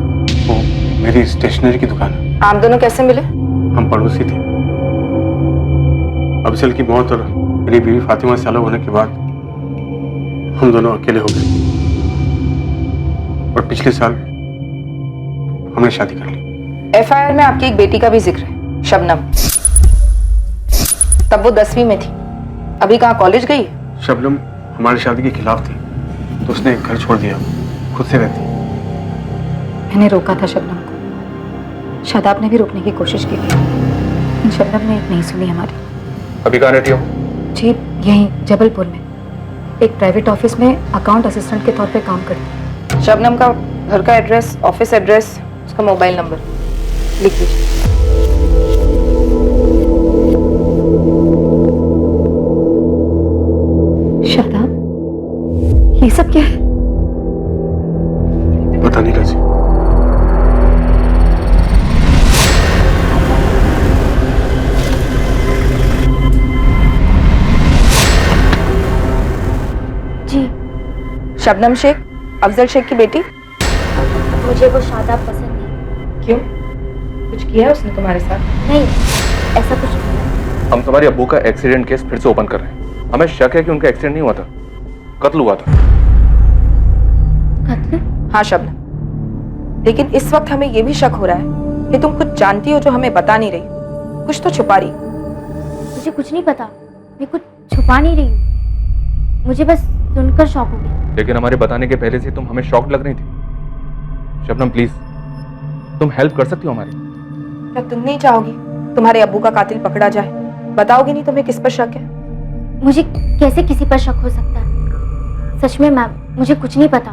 वो मेरी स्टेशनरी की दुकान है। आप दोनों कैसे मिले? हम पड़ोसी थे। अफजल की मौत और मेरी बीवी फातिमा से अलग होने के बाद हम दोनों अकेले हो गए और पिछले साल हमने शादी कर ली। एफआईआर में आपकी एक बेटी का भी जिक्र है, शबनम। तब वो 10वीं में थी, अभी कहाँ कॉलेज गई? शबनम हमारी शादी के खिलाफ थी, तो उसने घर छोड़ दिया, खुद से रहती। मैंने रोका था शबनम को, शादाब ने भी रोकने की कोशिश की थी। शबनम ने नहीं सुनी हमारी। अभी कहाँ रहती हो? जी यहीं जबलपुर में, एक प्राइवेट ऑफिस में अकाउंट असिस्टेंट के तौर पे काम करती हूँ। शबनम का घर का एड्रेस, ऑफिस एड्रेस, उसका मोबाइल नंबर लिख लीजिए। ये सब क्या है? पता नहीं रजी। जी, शबनम शेख, अफजल शेख की बेटी। मुझे वो शादाब पसंद नहीं। क्यों? कुछ किया है उसने तुम्हारे साथ? नहीं, ऐसा कुछ नहीं। हम तुम्हारे अब्बू का एक्सीडेंट केस फिर से ओपन कर रहे हैं। हमें शक है कि उनका एक्सीडेंट नहीं हुआ था, कत्ल हुआ था। कत्ल? हाँ शबनम, लेकिन इस वक्त हमें यह भी शक हो रहा है कि तुम कुछ जानती हो जो हमें बता नहीं रही। कुछ तो छुपा रही। मुझे कुछ नहीं पता, मैं कुछ छुपा नहीं रही हूँ। मुझे बस सुनकर शौक हो गया। लेकिन हमारे बताने के पहले से तुम हमें शॉक लग रही थी। शबनम प्लीज, तुम हेल्प कर सकती हो हमारी? क्या तुम नहीं चाहोगी तुम्हारे अब्बू का कातिल पकड़ा जाए? बताओगी नहीं तुम्हें किस पर शक है? मुझे कैसे किसी पर शक हो सकता है? सच में मैम, मुझे कुछ नहीं पता।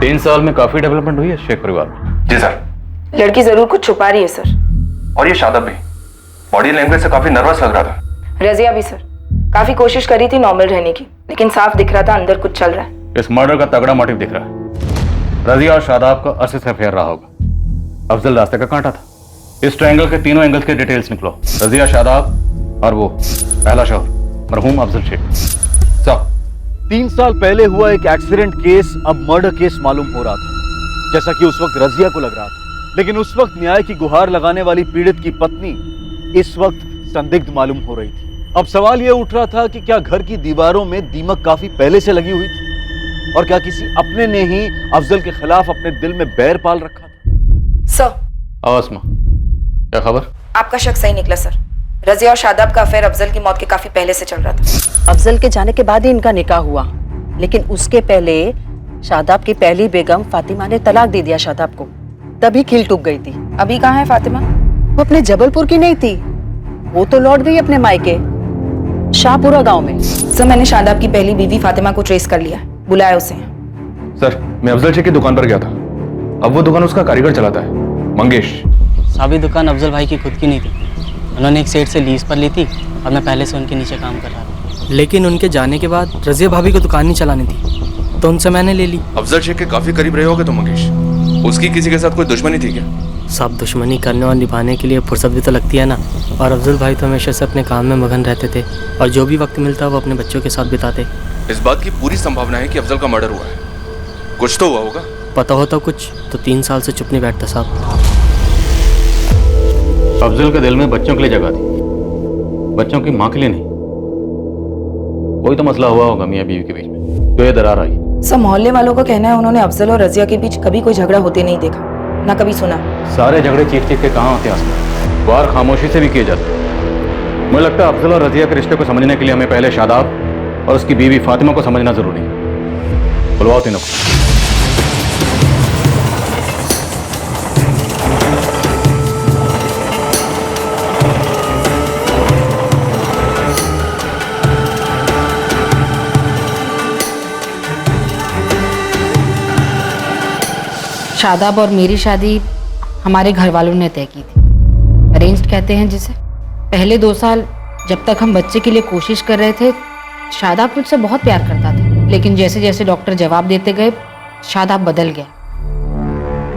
3 साल में काफी डेवलपमेंट हुई है शेख परिवार में। जी सर। लड़की जरूर कुछ छुपा रही है सर। और ये शादाब भी बॉडी लैंग्वेज से काफी नर्वस लग रहा था। रजिया भी सर, काफी कोशिश करी थी नॉर्मल रहने की, लेकिन साफ दिख रहा था अंदर कुछ चल रहा है। इस मर्डर का तगड़ा मोटिव दिख रहा है। रजिया और शादाब का अरसे से अफेयर रहा होगा। अफजल रास्ते का कांटा था। इस ट्रायंगल के तीनों एंगल्स के डिटेल्स निकलो। रजिया, शादाब और वो पहला शोहर मरहूम अफजल शेख। साहब, 3 साल पहले हुआ एक एक्सीडेंट केस अब मर्डर केस मालूम हो रहा था, जैसा कि उस वक्त रजिया को लग रहा था। लेकिन उस वक्त न्याय की गुहार लगाने वाली पीड़ित की पत्नी इस वक्त संदिग्ध मालूम हो रही थी। अब सवाल यह उठ रहा था कि क्या घर की दीवारों में दीमक काफी पहले से लगी हुई थी, और क्या किसी अपने ने ही अफजल के खिलाफ अपने दिल में बैर पाल रखा था? सर, आसमा, क्या खबर? आपका शक सही निकला सर। रजिया और शादाब का अफेयर अफजल की मौत के काफी पहले से चल रहा था। अफजल के जाने के बाद ही इनका निकाह हुआ, लेकिन उसके पहले शादाब की पहली बेगम फातिमा ने तलाक दे दिया शादाब को, तभी खिल टूट गई थी। अभी कहाँ है फातिमा? वो अपने जबलपुर की नहीं थी, वो तो लौट गई अपने मायके शाहपुरा गांव में। सर, मैंने शादाब की पहली बीवी फातिमा को ट्रेस कर लिया, बुलाया उसे। सर, मैं अफजल शेख की दुकान पर गया था। अब वो दुकान उसका कारीगर चलाता है, मंगेश। साबी दुकान अफजल भाई की खुद की नहीं थी, उन्होंने एक सेठ से लीज पर ली थी और मैं पहले से उनके नीचे काम कर रहा था। लेकिन उनके जाने के बाद रजिया भाभी को दुकान नहीं चलानी थी, तो उनसे मैंने ले ली। अफजल शेख के काफी करीब रहे होगे तो मंगेश, उसकी किसी के साथ कोई दुश्मनी थी क्या? सब दुश्मनी करने और निभाने के लिए फुर्सत भी तो लगती है ना। और अफजल भाई तो हमेशा से अपने काम में मगन रहते थे और जो भी वक्त मिलता वो अपने बच्चों के साथ बिताते। इस बात की पूरी संभावना है कि अफजल का मर्डर हुआ है। कुछ तो हुआ होगा। पता होता कुछ तो 3 साल से चुप नहीं बैठता साहब। अफजल के दिल में बच्चों के लिए जगह थी, बच्चों की माँ के लिए नहीं। कोई तो मसला हुआ होगा मियाँ बीवी के बीच में, तो ये दरार आई। सर, मोहल्ले वालों का कहना है उन्होंने अफजल और रजिया के बीच कभी कोई झगड़ा होते नहीं देखा, ना कभी सुना। सारे झगड़े चीख चीख के कहाँ होते हैं, वार खामोशी से भी किए जाते हैं। मुझे लगता है अफजल और रजिया के रिश्ते को समझने के लिए हमें पहले शादाब और उसकी बीवी फातिमा को समझना जरूरी है। बुलवाओ तीनों को। शादाब और मेरी शादी हमारे घर वालों ने तय की थी, अरेंज्ड कहते हैं जिसे। पहले 2 साल जब तक हम बच्चे के लिए कोशिश कर रहे थे, शादाब मुझसे बहुत प्यार करता था, लेकिन जैसे जैसे डॉक्टर जवाब देते गए शादाब बदल गया,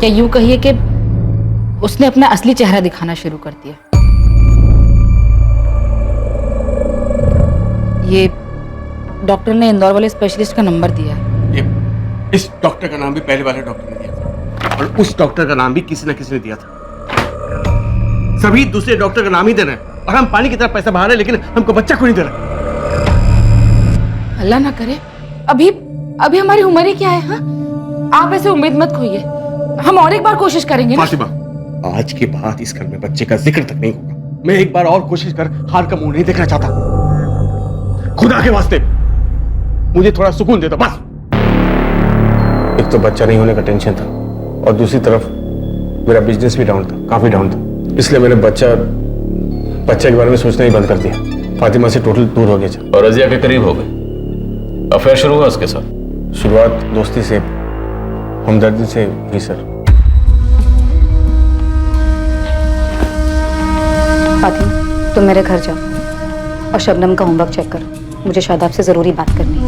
या यूं कहिए कि उसने अपना असली चेहरा दिखाना शुरू कर दिया। ये डॉक्टर ने इंदौर वाले स्पेशलिस्ट का नंबर दिया है। इस डॉक्टर का नाम भी पहले वाले डॉक्टर ने दिया था, और उस डॉक्टर का नाम भी किसी न किसी ने दिया था। सभी दूसरे डॉक्टर का नाम ही दे रहे हैं, और हम पानी की तरह पैसा बहा रहे हैं, लेकिन हमको बच्चा क्यों नहीं दे रहा? अल्लाह ना करे, अभी अभी हमारी उम्र ही क्या है? हाँ, आप ऐसे उम्मीद मत खोइए, हम और एक बार कोशिश करेंगे ना। फातिमा, आज के बाद इस घर में बच्चे का जिक्र तक नहीं होगा। मैं एक बार और कोशिश कर हार का मुंह नहीं देखना चाहता। खुदा के वास्ते मुझे थोड़ा सुकून दे दो बस। एक तो बच्चा नहीं होने का टेंशन था, और दूसरी तरफ मेरा बिजनेस भी डाउन था, काफी डाउन था। इसलिए मैंने बच्चे के बारे में सोचना ही बंद कर दिया। फातिमा से टोटल दूर हो गया। और रजिया के करीब हो गए, अफेयर शुरू हुआ उसके साथ? शुरुआत दोस्ती से, हमदर्दी से ही सर। फातिमा, तुम मेरे घर जाओ और शबनम का होमवर्क चेक करो। मुझे शादाब से ज़रूरी बात करनी है।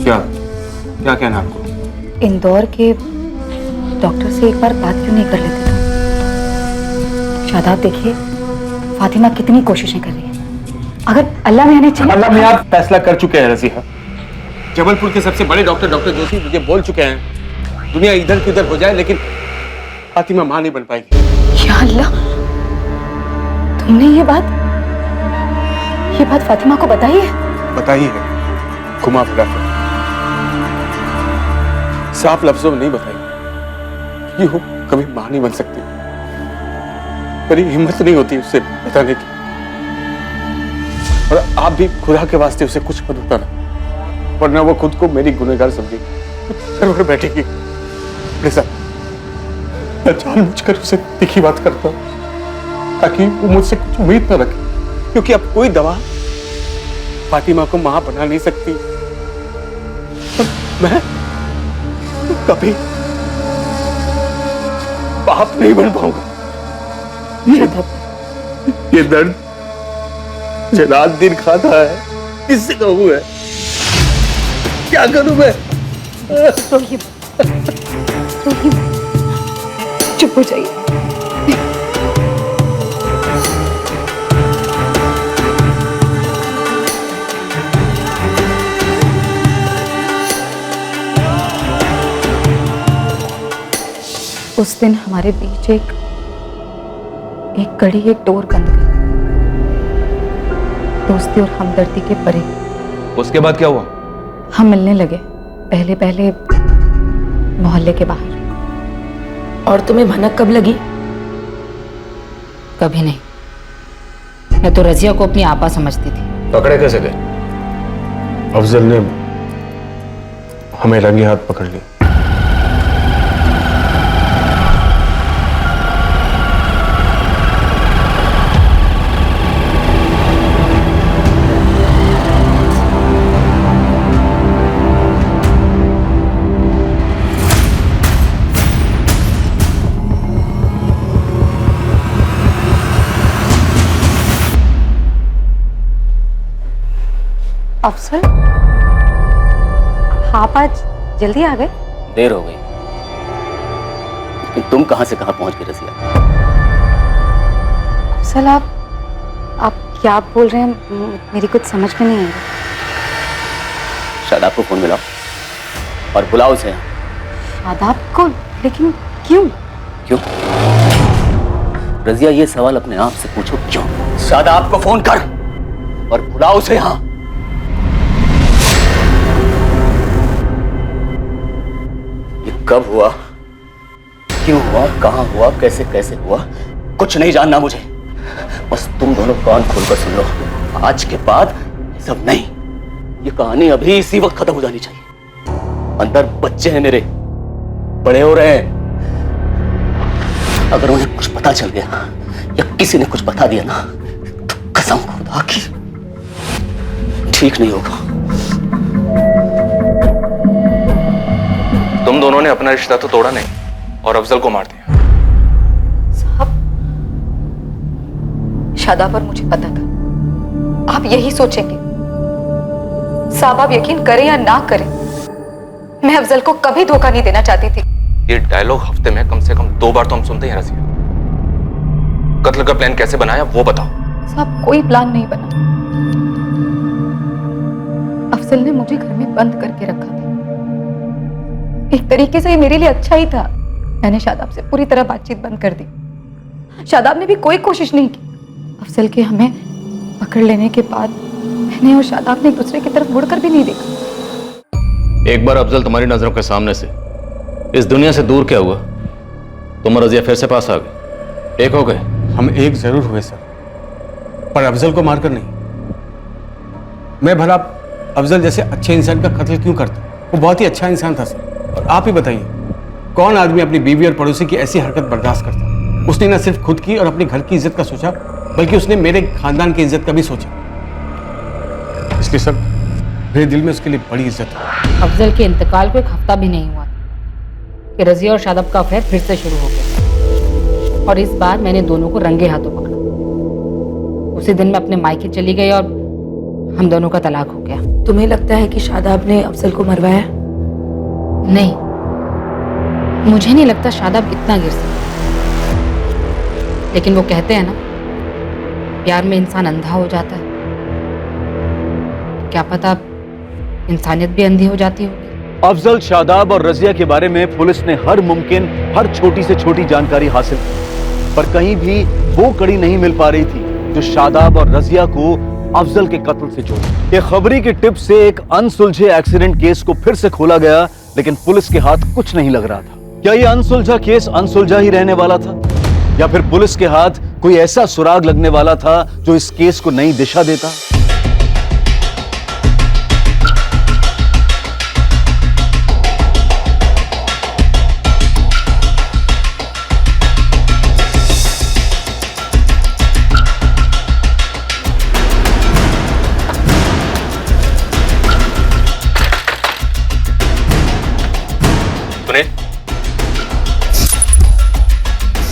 क्या क्या कहना आपको? इंदौर के डॉक्टर से एक बार बात क्यों नहीं कर लेते तुम? शादाब देखिए, फातिमा कितनी कोशिशें कर रही है। अगर अल्लाह में आने चाहिए। अल्लाह में आप फैसला कर चुके हैं रज़िया। जबलपुर के सबसे बड़े डॉक्टर जोशी मुझे बोल चुके हैं, दुनिया इधर की उधर हो जाए लेकिन फातिमा मां नहीं बन पाएगी। या अल्लाह, तुमने ये बात फातिमा को बताई है? बताइए है, घुमा फिरा कर, साफ लफ्जों में नहीं बताई। ये हो कभी मां नहीं बन सकती, मेरी हिम्मत नहीं होती उसे बताने की। और आप भी खुदा के वास्ते उसे कुछ मत बताना, वरना वो खुद को मेरी गुनहगार समझेगी, सर पर बैठेगी। मैं जानबूझकर उसे तीखी बात करता हूं ताकि वो मुझसे कुछ उम्मीद न रखे, क्योंकि अब कोई दवा फातिमा को मां बना नहीं सकती। और मैं कभी बाप नहीं बन पाऊंगा। ये दर्द मुझे रात दिन खाता है, किससे कहूं मैं? क्या करूं मैं? चुप हो जाइए। उस दिन हमारे बीच एक कड़ी, एक डोर बंद गई, दोस्ती और हमदर्दी के परे। उसके बाद क्या हुआ? हम मिलने लगे, पहले पहले मोहल्ले के बाहर। और तुम्हें भनक कब लगी? कभी नहीं, मैं तो रजिया को अपनी आपा समझती थी। पकड़े कैसे गए? अफजल ने हमें रंगे हाथ पकड़ लिया। अफसल, आप आज जल्दी आ गए? देर हो गई, लेकिन तुम कहां से कहां पहुंच गई रज़िया? अफसल, आप क्या बोल रहे हैं? मेरी कुछ समझ में नहीं आ रही। शादाब को फोन मिलाओ और बुलाओ उसे। शादाब को? लेकिन क्यों? क्यों? रज़िया, ये सवाल अपने आप से पूछो, क्यों? शादाब को फोन कर और बुलाओ उसे यहां। कब हुआ, क्यों हुआ, कहां हुआ, कैसे कैसे हुआ, कुछ नहीं जानना मुझे। बस तुम दोनों कान खोलकर सुन लो, आज के बाद सब नहीं। ये कहानी अभी इसी वक्त खत्म हो जानी चाहिए। अंदर बच्चे हैं मेरे, बड़े हो रहे हैं। अगर उन्हें कुछ पता चल गया या किसी ने कुछ बता दिया ना, तो कसम खुदा की ठीक नहीं होगा। तुम दोनों ने अपना रिश्ता तो तोड़ा नहीं और अफजल को मार दिया। साहब, शादाब और मुझे पता था आप यही सोचेंगे। साहब, आप यकीन करें या ना करें, मैं अफजल को कभी धोखा नहीं देना चाहती थी। ये डायलॉग हफ्ते में कम से कम 2 बार तो हम सुनते हैं रज़िया। कत्ल का प्लान कैसे बनाया वो बताओ। साहब, कोई प्लान नहीं बना। अफजल ने मुझे घर में बंद करके रखा था। एक तरीके से ये मेरे लिए अच्छा ही था। मैंने शादाब से पूरी तरह बातचीत बंद कर दी। शादाब ने भी कोई कोशिश नहीं की। अफजल के हमें पकड़ लेने के बाद मैंने और शादाब ने एक दूसरे की तरफ मुड़कर भी नहीं देखा। एक बार अफजल तुम्हारी नजरों के सामने से इस दुनिया से दूर क्या हुआ? तुम और रज़िया फिर से पास आ गए, एक हो गए। हम एक जरूर हुए सर, पर अफजल को मारकर नहीं। मैं भला अफजल जैसे अच्छे इंसान का कत्ल क्यों करता? वो बहुत ही अच्छा इंसान था सर। और आप ही बताइए, कौन आदमी अपनी बीवी और पड़ोसी की ऐसी हरकत बर्दाश्त करता? उसने न सिर्फ खुद की और अपने घर की इज्जत का सोचा, बल्कि उसने मेरे खानदान की इज्जत का भी सोचा। इसलिए सर, मेरे दिल में उसके लिए बड़ी इज्जत है। अफजल के इंतकाल को 1 हफ्ता भी नहीं हुआ कि रज़िया और शादाब का अफेयर फिर से शुरू हो गया, और इस बार मैंने दोनों को रंगे हाथों पकड़ा। उसी दिन मैं अपने मायके चली गई और हम दोनों का तलाक हो गया। तुम्हें लगता है कि शादाब ने अफजल को मरवाया? नहीं, मुझे नहीं लगता शादाब इतना गिर सकता, लेकिन वो कहते हैं ना, प्यार में इंसान अंधा हो जाता है। क्या पता इंसानियत भी अंधी हो जाती होगी। अफजल, शादाब और रजिया के बारे में पुलिस ने हर मुमकिन हर छोटी से छोटी जानकारी हासिल की, पर कहीं भी वो कड़ी नहीं मिल पा रही थी जो शादाब और रजिया को अफजल के कत्ल से जोड़े। ये खबरी की टिप से एक अनसुलझे एक्सीडेंट केस को फिर से खोला गया, लेकिन पुलिस के हाथ कुछ नहीं लग रहा था। क्या ये अनसुलझा केस अनसुलझा ही रहने वाला था, या फिर पुलिस के हाथ कोई ऐसा सुराग लगने वाला था जो इस केस को नई दिशा देता?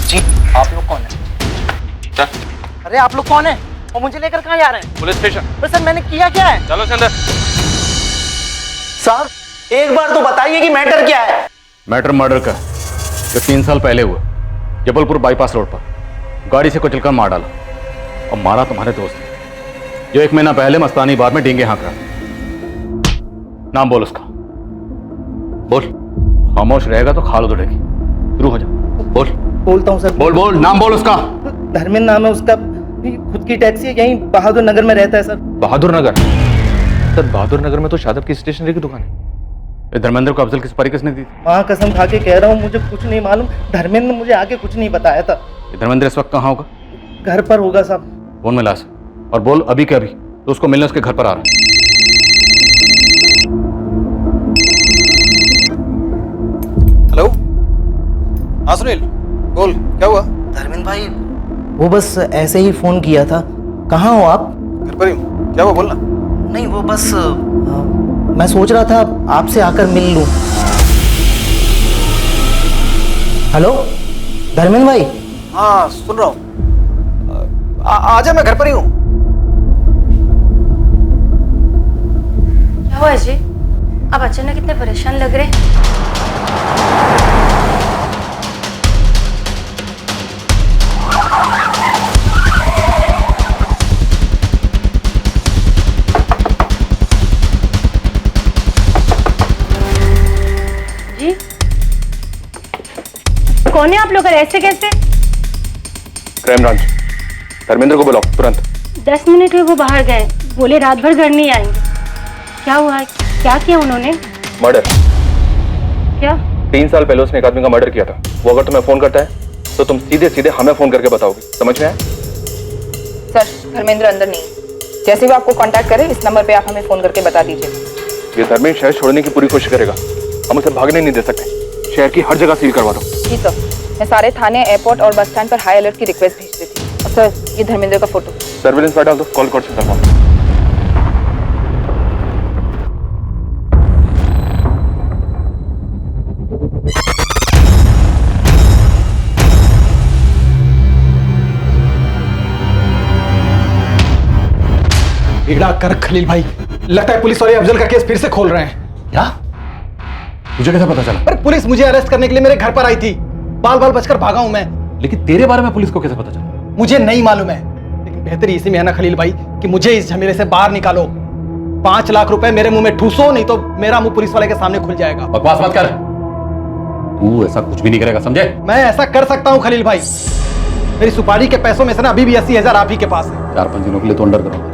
जी, आप लोग कौन है? अरे आप लोग कौन है और मुझे लेकर कहाँ जा रहे हैं? Police station. पर सर मैंने किया क्या है? चलो अंदर। साहब एक बार तो बताइए कि मैटर क्या है? मैटर मर्डर का जो 3 साल पहले हुआ, जबलपुर बाईपास रोड पर गाड़ी से कुचलकर मार डाला। और मारा तुम्हारे दोस्त जो 1 महीना पहले मस्तानी बार में डींगे हाँक रहा। नाम बोल उसका, बोल। खामोश रहेगा तो खाल उधड़ेगी। शुरू हो जा, बोल। बोलता हूँ सर। बोल बोल, नाम बोल उसका। धर्मेंद्र नाम है उसका, खुद की टैक्सी है, यहीं बहादुर नगर में रहता है सर। बहादुर नगर? सर बहादुर नगर में तो शादाब की स्टेशनरी की दुकान है। धर्मेंद्र को अफजल की सुपारी किसने दी थी? माँ कसम खा के कह रहा हूँ, मुझे कुछ नहीं मालूम। धर्मेंद्र ने मुझे आगे कुछ नहीं बताया था। धर्मेंद्र इस वक्त कहाँ होगा? घर पर होगा साहब। फोन में लाश और बोल अभी के अभी तो उसको मिलने उसके घर पर आ रहा है। हेलो, हाँ सुनील बोल, क्या हुआ? धर्मेंद्र भाई वो बस ऐसे ही फोन किया था। कहाँ हो आप? घर पर ही हूँ। क्या हुआ बोलना? नहीं वो बस मैं सोच रहा था आपसे आकर मिल लूं। हेलो धर्मेंद्र भाई। हाँ सुन रहा हूँ, आजा, मैं घर पर ही हूँ। क्या हुआ जी? आप अचानक इतने परेशान लग रहे हैं। जी कौन है आप लोग? ऐसे कैसे? क्राइम ब्रांच, धर्मेंद्र को बुलाओ तुरंत। 10 मिनट हुए वो बाहर गए, बोले रात भर घर नहीं आएंगे। क्या हुआ है? क्या किया उन्होंने? मर्डर। क्या? 3 साल पहले उसने एक आदमी का मर्डर किया था। वो अगर तुम्हें फोन करता है तो तुम सीधे सीधे हमें फोन करके बताओगे, समझ में आया? सर धर्मेंद्र अंदर नहीं, जैसे भी आपको कांटेक्ट करे इस नंबर पे आप हमें फोन करके बता दीजिए। ये धर्मेंद्र शहर छोड़ने की पूरी कोशिश करेगा, हम उसे भागने नहीं दे सकते। शहर की हर जगह सील करवा दो। जी सर, मैं सारे थाने, एयरपोर्ट और बस स्टैंड पर हाई अलर्ट की रिक्वेस्ट भेज देती हूँ। और सर ये धर्मेंद्र का फोटो सर्विलेंस पर डाल दो, कॉल कर सकता हूँ। बिगड़ा कर खलील भाई, लगता है पुलिस वाले अफजल का केस फिर से खोल रहे हैं। क्या? तुझे कैसे पता चला? अरे पुलिस मुझे अरेस्ट करने के लिए मेरे घर पर आई थी, बाल बाल बचकर भागा हूं मैं। लेकिन तेरे बारे में पुलिस को कैसे पता चला? मुझे नहीं मालूम है, लेकिन बेहतरी इसी में है ना खलील भाई कि मुझे इस झमेले से बाहर निकालो। 5 लाख रुपए मेरे मुंह में ठूसो, नहीं तो मेरा मुंह पुलिस वाले के सामने खुल जाएगा। बकवास मत कर, तू ऐसा कुछ भी नहीं करेगा, समझे? मैं ऐसा कर सकता हूँ खलील भाई। मेरी सुपारी के पैसों में से ना अभी भी 80,000 आप ही के पास है। 4-5 दिनों के लिए तो अंडर करूंगा,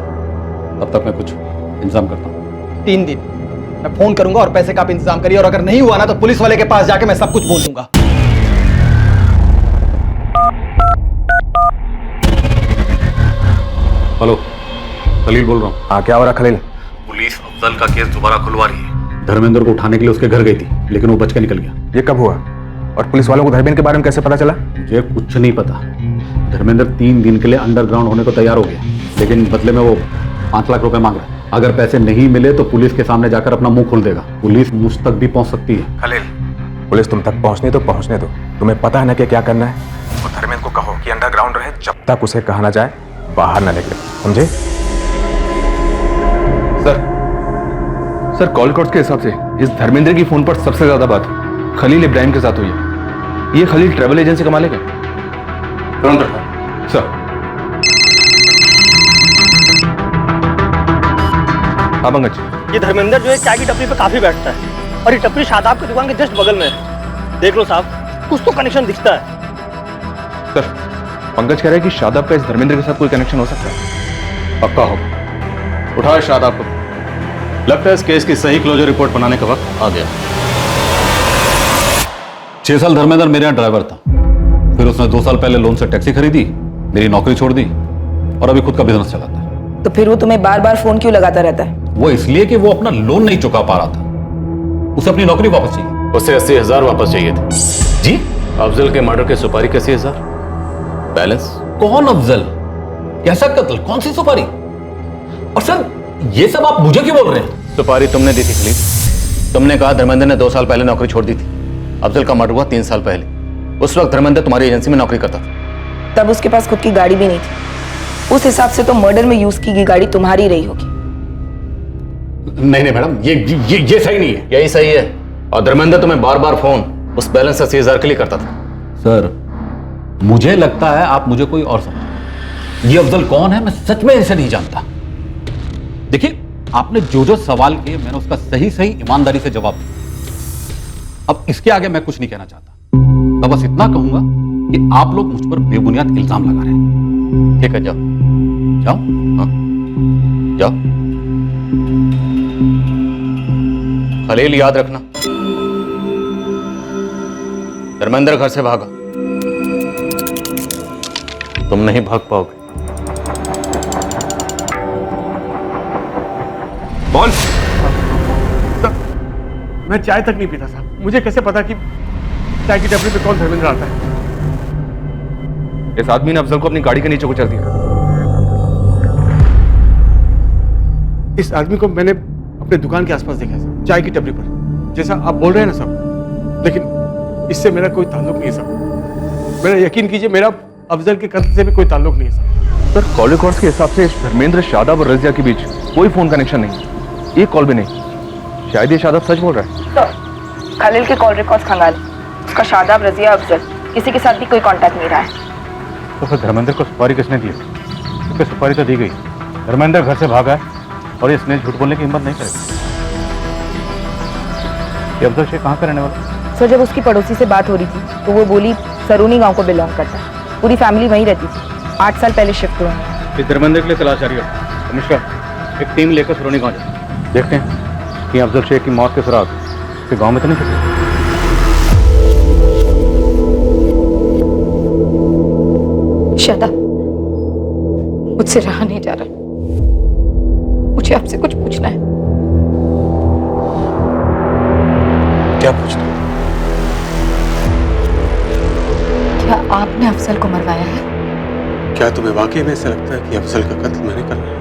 तब तक मैं कुछ इंतजाम करता हूँ। 3 दिन मैं फोन करूंगा और पैसे का आप इंतजाम करिए, और अगर नहीं हुआ ना तो पुलिस वाले के पास जाके मैं सब कुछ बोल दूंगा। हेलो, खलील बोल रहा हूँ। हाँ क्या हो रहा खलील? पुलिस अफजल का केस दोबारा खुलवा रही है। धर्मेंद्र को उठाने के लिए उसके घर गई थी, लेकिन वो बच के निकल गया। ये कब हुआ? और पुलिस वालों को धर्मेंद्र के बारे में कैसे पता चला? मुझे कुछ नहीं पता। धर्मेंद्र 3 दिन के लिए अंडरग्राउंड होने को तैयार हो गया, लेकिन बदले में वो 5 लाख रुपए मांग रहा है। अगर पैसे नहीं मिले तो पुलिस के सामने जाकर अपना मुंह खोल देगा। पुलिस मुझ तक भी पहुंच सकती है। खलील, पुलिस तुम तक पहुंचने तो पहुंचने दो, तुम्हें पता है ना कि क्या करना है। और धर्मेंद्र को कहो कि अंडरग्राउंड रहे, जब तक उसे कहा ना जाए बाहर ना निकले। समझे? सर कॉल रिकॉर्ड्स के हिसाब से इस धर्मेंद्र की फोन पर सबसे ज्यादा बात खलील इब्राहिम के साथ हुई है। ये खलील ट्रैवल एजेंसी का मालिक है। तुरंत रखो। सर। हाँ पंकज। ये धर्मेंद्र जो है चाय की टपरी पे काफी बैठता है और ये टपरी शादाब की दुकान के जस्ट बगल में है। देख लो साहब, कुछ तो कनेक्शन दिखता है। सर पंकज कह रहा है कि शादाब का इस धर्मेंद्र के साथ कोई कनेक्शन हो सकता है। पक्का होगा। उठाओ शादाब को। लगता है इस केस की सही क्लोजर रिपोर्ट बनाने का वक्त आ गया। 6 साल धर्मेंद्र मेरे यहाँ ड्राइवर था, फिर उसने 2 साल पहले लोन से टैक्सी खरीदी, मेरी नौकरी छोड़ दी और अभी खुद का बिजनेस चलाता है। तो फिर वो तुम्हें बार बार फोन क्यों लगाता रहता है? वो इसलिए कि वो अपना लोन नहीं चुका पा रहा था, उसे अपनी नौकरी वापस चाहिए। उसे 80,000 वापस चाहिए थे। जी? अफजल के मर्डर की सुपारी 80,000 बैलेंस। कौन अफजल? कैसा कत्ल? कौन सी सुपारी? और सर ये सब आप मुझे क्यों बोल रहे हैं? सुपारी तुमने दी थी खलील। तुमने कहा धर्मेंद्र ने 2 साल पहले नौकरी छोड़ दी थी। अफजल का मर्डर हुआ 3 साल पहले। उस वक्त धर्मेंद्र तुम्हारी एजेंसी में नौकरी करता था। तब उसके पास खुद की गाड़ी भी नहीं थी। उस हिसाब से तो मर्डर में यूज की गई गाड़ी तुम्हारी रही होगी। नहीं मैडम, ये सही नहीं है। यही सही है। और धर्मेंद्र तुम्हें बार बार फोन उस बैलेंस 80,000 के लिए करता था। सर मुझे लगता है आप मुझे कोई और समझ। ये अफजल कौन है मैं सच में इसे नहीं जानता। देखिए आपने जो सवाल किए मैंने उसका सही ईमानदारी से जवाब दिया। अब इसके आगे मैं कुछ नहीं कहना चाहता। मैं बस इतना कहूंगा कि आप लोग मुझ पर बेबुनियाद इल्जाम लगा रहे हैं। ठीक है जाओ जाओ। हाँ जाओ। खलील याद रखना, धर्मेंद्र घर से भागा, तुम नहीं भाग पाओगे। बोल। मैं चाय तक नहीं पीता साहब, मुझे कैसे पता कि चाय की टपरी पे कौन धर्मेंद्र आता है? इस आदमी ने अफजल को अपनी गाड़ी के नीचे कुचल दिया। इस आदमी को मैंने अपने दुकान के आसपास देखा है, चाय की टपरी पर, जैसा आप बोल रहे हैं ना साहब। लेकिन इससे मेरा कोई ताल्लुक नहीं है साहब। मेरा यकीन कीजिए, मेरा अफजल के कत्ल से भी कोई ताल्लुक नहीं है साहब। सर कॉल रिकॉर्ड्स के हिसाब से धर्मेंद्र, शादाब और रजिया के बीच कोई फोन कनेक्शन नहीं है, एक कॉल भी नहीं। शायद ये शादाब सच बोल रहा है। तो खलील के कॉल रिकॉर्ड्स खंगाल, उसका शादाब, रजिया, अफजल किसी के साथ भी कोई कांटेक्ट नहीं रहा है। तो फिर धर्मेंद्र को सुपारी किसने दी? क्योंकि सुपारी तो दी गई। धर्मेंद्र घर से भागा है और इसने झूठ बोलने की हिम्मत नहीं करेगा। ये अफजल शेख कहाँ का रहने वाला? सर जब उसकी पड़ोसी से बात हो रही थी तो वो बोली सरूनी गांव को बिलोंग करता है, पूरी फैमिली वहीं रहती थी, 8 साल पहले शिफ्ट हुए हैं। इस धर्मेंद्र के लिए तलाश जारी है। अनुष्का एक टीम लेकर सरोनी गाँव जाए, देखते हैं कि अफजल शेख की मौत के सुराग के गांव में तो नहीं छुपे। शादाब, मुझसे रहा नहीं जा रहा, मुझे आपसे कुछ पूछना है। क्या पूछना? क्या आपने अफजल को मरवाया है? क्या तुम्हें वाकई में ऐसा लगता है कि अफजल का कत्ल मैंने करना है?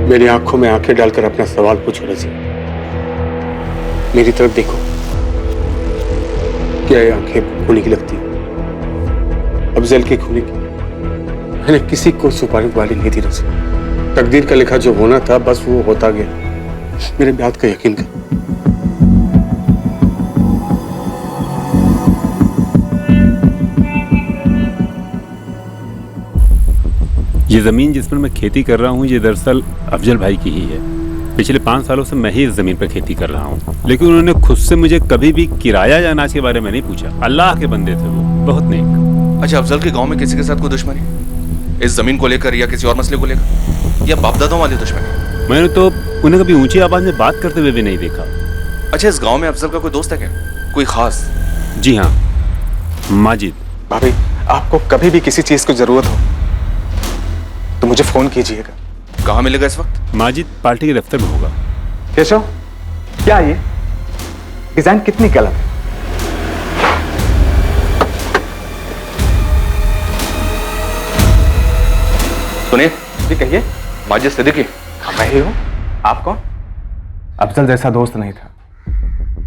मेरी आंखों में आंखें डालकर अपना सवाल पूछो रज़िया। मेरी तरफ देखो। क्या ये आंखें खूनी की लगती है? अफजल की खूनी की? मैंने किसी को सुपारी वाली नहीं थी रज़िया। तकदीर का लिखा जो होना था बस वो होता गया। मेरे बात का यकीन कर। ये ज़मीन जिस पर मैं खेती कर रहा हूँ ये दरअसल अफजल भाई की ही है। पिछले 5 सालों से मैं ही इस ज़मीन पर खेती कर रहा हूँ, लेकिन उन्होंने खुद से मुझे कभी भी किराया या अनाज के बारे में नहीं पूछा। अल्लाह के बंदे थे वो, बहुत नेक। अच्छा, अफजल के गांव में किसी के साथ कोई दुश्मनी इस जमीन को लेकर या किसी और मसले को लेकर, या बापदादों वाली दुश्मनी? मैंने तो उन्हें कभी ऊंची आवाज में बात करते हुए भी नहीं देखा। अच्छा, इस गांव में अफजल का कोई दोस्त है क्या, कोई खास? जी हाँ, माजिद। भाभी, आपको कभी भी किसी चीज की जरूरत हो तो मुझे फोन कीजिएगा। कहाँ मिलेगा इस वक्त? माजिद पार्टी के दफ्तर में होगा। केशव, क्या ये डिजाइन कितनी गलत है? सुनिए जी, कहिए। माजिद सिद्दीकी। मैं ही हूँ। आप कौन? अफजल जैसा दोस्त नहीं था,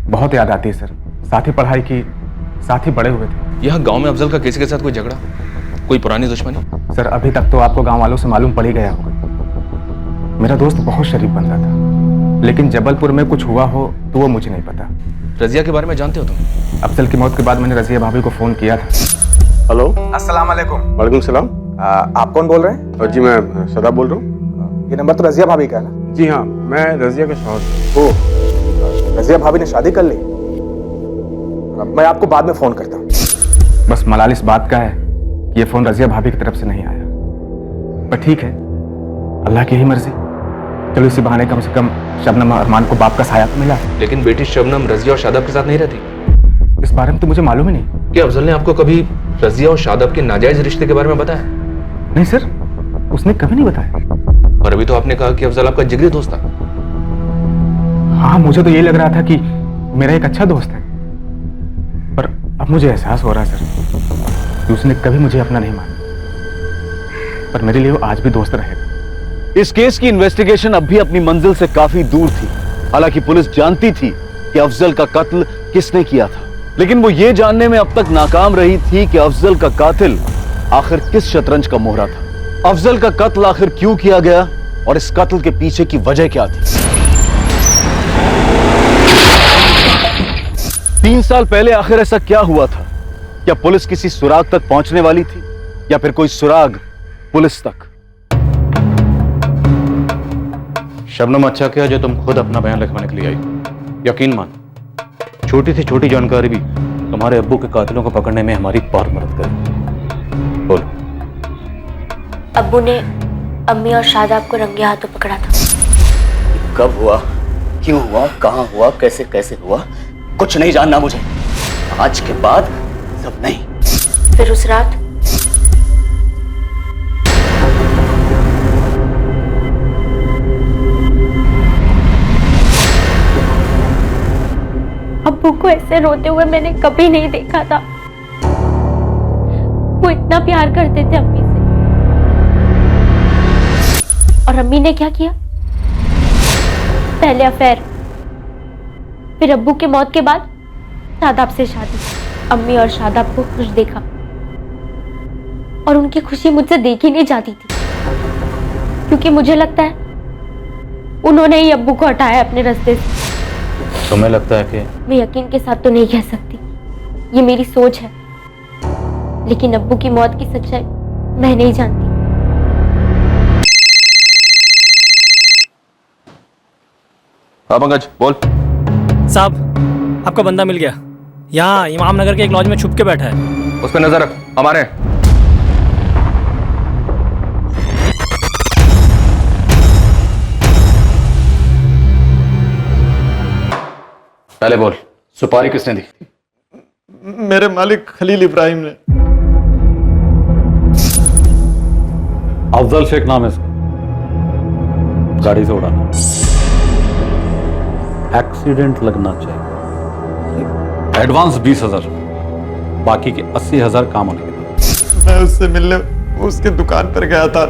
बहुत याद आती है सर। साथ ही पढ़ाई की, साथ ही बड़े हुए थे। यहाँ गांव में अफजल का किसी के साथ कोई झगड़ा? कोई पुरानी दुश्मनी? सर अभी तक तो आपको गांव वालों से मालूम पड़ ही गया होगा। मेरा दोस्त बहुत शरीफ बंदा था, लेकिन जबलपुर में कुछ हुआ हो तो वो मुझे नहीं पता। रजिया के बारे में जानते हो तुम? अफजल की मौत के बाद मैंने रजिया भाभी को फोन किया था। हेलो, अस्सलाम वालेकुम। वालेकुम सलाम। आप कौन बोल रहे हैं? जी मैं सदाब बोल रहा हूँ। ये नंबर तो रजिया भाभी का है ना? जी हाँ, मैं रजिया के शौहर। ओह, रजिया भाभी ने शादी कर ली? मैं आपको बाद में फोन करता हूँ। बस मलाल इस बात का है कि ये फोन रजिया भाभी की तरफ से नहीं आया, पर ठीक है, अल्लाह की ही मर्जी। चलो इसी बहाने कम से कम शबनम और अरमान को बाप का साया तो मिला। लेकिन बेटी शबनम रजिया और शादाब के साथ नहीं रहती। इस बारे में तो मुझे मालूम ही नहीं। क्या अफजल ने आपको कभी रजिया और शादाब के नाजायज रिश्ते के बारे में बताया? नहीं सर, उसने कभी नहीं बताया। और अभी तो आपने कहा कि अफजल आपका जिगरी दोस्त था। हाँ, मुझे तो ये लग रहा था कि मेरा एक अच्छा दोस्त है, पर अब मुझे एहसास हो रहा है सर कि उसने कभी मुझे अपना नहीं माना, पर मेरे लिए वो आज भी दोस्त रहेगा। इस केस की इन्वेस्टिगेशन अब भी अपनी मंजिल से काफी दूर थी। हालांकि पुलिस जानती थी कि अफजल का कत्ल किसने किया था, लेकिन वो ये जानने में अब तक नाकाम रही थी कि अफजल का कातिल आखिर किस शतरंज का मोहरा था। अफजल का कत्ल आखिर क्यों किया गया और इस कत्ल के पीछे की वजह क्या थी। 3 साल पहले आखिर ऐसा क्या हुआ था? क्या पुलिस किसी सुराग तक पहुंचने वाली थी या फिर कोई सुराग पुलिस तक? शबनम, अच्छा किया जो तुम खुद अपना बयान लिखवाने के लिए आई। यकीन मान, छोटी से छोटी जानकारी भी तुम्हारे अब्बू के कातिलों को पकड़ने में हमारी बहुत मदद करेगी। बोलो। अब्बू ने अम्मी और शादाब को रंगे हाथों पकड़ा था। कब हुआ, क्यों हुआ, कहाँ हुआ, कैसे कैसे हुआ, कुछ नहीं जानना मुझे। आज के बाद सब नहीं। फिर उस रात अब्बू को ऐसे रोते हुए मैंने कभी नहीं देखा था। वो इतना प्यार करते थे अम्मी से, और अम्मी ने क्या किया? पहले अफेयर, फिर अब्बू के मौत के बाद शादाब से शादी। अम्मी और शादाब को खुश देखा और उनकी खुशी मुझसे देखी नहीं जाती थी, क्योंकि मुझे लगता है उन्होंने ही अब्बू को हटाया अपने रास्ते से। तुम्हें लगता है कि? मैं यकीन के साथ तो नहीं कह सकती, ये मेरी सोच है, लेकिन अब्बू की मौत की सच्चाई मैं नहीं जानती। हाँ पंकज, बोल। साहब, आपका बंदा मिल गया। यहाँ इमाम नगर के एक लॉज में छुप के बैठा है। उस पर नजर रख, हमारे हैं। पहले बोल, सुपारी किसने दी? मेरे मालिक खलील इब्राहिम ने। अफजल शेख नाम है इसका, गाड़ी से उड़ाना, एक्सीडेंट लगना चाहिए। एडवांस 20,000, बाकी के 80,000 काम होने के बाद। मैं उससे मिलने उसके दुकान पर गया था,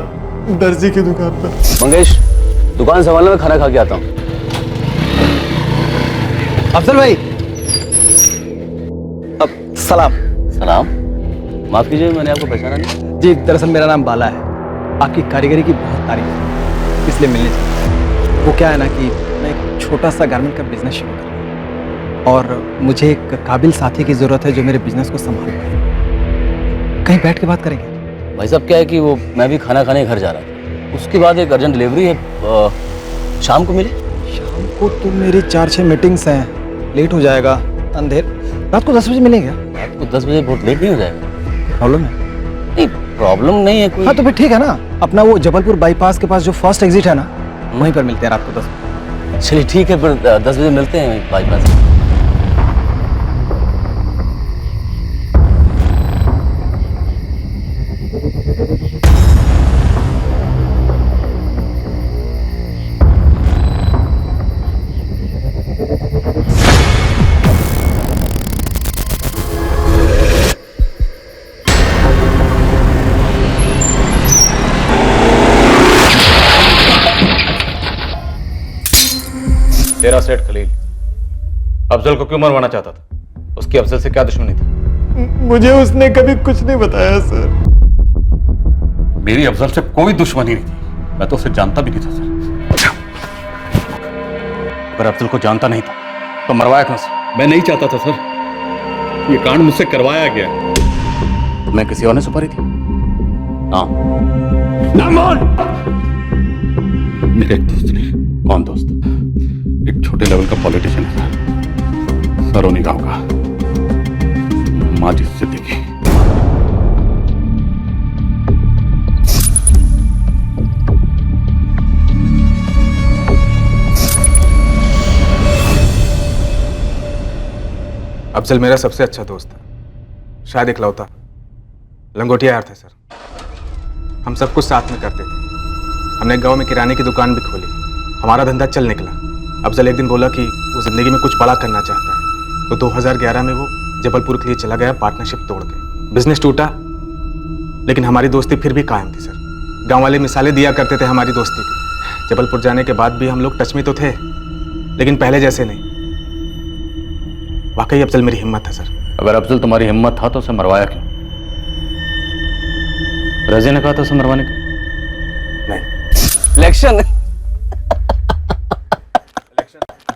दर्जी की दुकान पर। मंगेश, दुकान संभालने में खाना खा के आता हूँ। अफजल भाई, अब सलाम। सलाम। माफ कीजिए, मैंने आपको पहचाना नहीं। जी, दरअसल मेरा नाम बाला है। आपकी कारीगरी की बहुत तारीफ है, इसलिए मिलने चाहिए। वो क्या है ना कि मैं एक छोटा सा गारमेंट का बिजनेस शुरू कर रहा हूँ और मुझे एक काबिल साथी की ज़रूरत है जो मेरे बिजनेस को संभाल पाए। कहीं बैठ के बात करेंगे? भाई साहब, क्या है कि वो मैं भी खाना खाने घर जा रहा था, उसके बाद एक अर्जेंट डिलीवरी है, शाम को मिले। शाम को तो मेरी 4-6 मीटिंग्स हैं, लेट हो जाएगा। अंधेर रात को 10 बजे मिलेंगे? रात को 10 बजे बहुत लेट नहीं हो जाएगा? प्रॉब्लम है? नहीं, प्रॉब्लम नहीं है कोई। हाँ तो फिर ठीक है ना, अपना वो जबलपुर बाईपास के पास जो फर्स्ट एग्जिट है ना, वहीं पर मिलते हैं रात को 10 बजे। चलिए ठीक है, फिर 10 बजे मिलते हैं बाईपास। तेरा सेठ खलील अफजल को क्यों मरवाना चाहता था? उसकी अफजल से क्या दुश्मनी थी? मुझे उसने कभी कुछ नहीं बताया सर। मेरी अफजल से कोई दुश्मनी नहीं थी, मैं तो उसे जानता भी नहीं था सर। अगर अफजल को जानता नहीं था तो मरवाया क्यों सर? मैं नहीं चाहता था सर, ये कांड मुझसे करवाया गया। मैं किसी और ने सुपारी थी? हाँ। मेरे एक दोस्त ने। कौन दोस्त? एक छोटे लेवल का पॉलिटिशियन है सरोनी गांव का, माजिद सिद्दीकी। अफजल मेरा सबसे अच्छा दोस्त था, शायद इकलौता। लंगोटिया यार थे सर। हम सब कुछ साथ में करते थे। हमने गांव में किराने की दुकान भी खोली, हमारा धंधा चल निकला। अफजल एक दिन बोला कि वो जिंदगी में कुछ बड़ा करना चाहता है, तो 2011 में वो जबलपुर के लिए चला गया पार्टनरशिप तोड़ के। बिजनेस टूटा, लेकिन हमारी दोस्ती फिर भी कायम थी सर। गांव वाले मिसालें दिया करते थे हमारी दोस्ती की। जबलपुर जाने के बाद भी हम लोग टच में तो थे, लेकिन पहले जैसे नहीं। वाकई अफजल मेरी हिम्मत था सर। अगर अफजल तुम्हारी हिम्मत था तो उसे मरवाया क्यों? रज़िया ने कहा था उसे मरवाने का? नहीं। इलेक्शन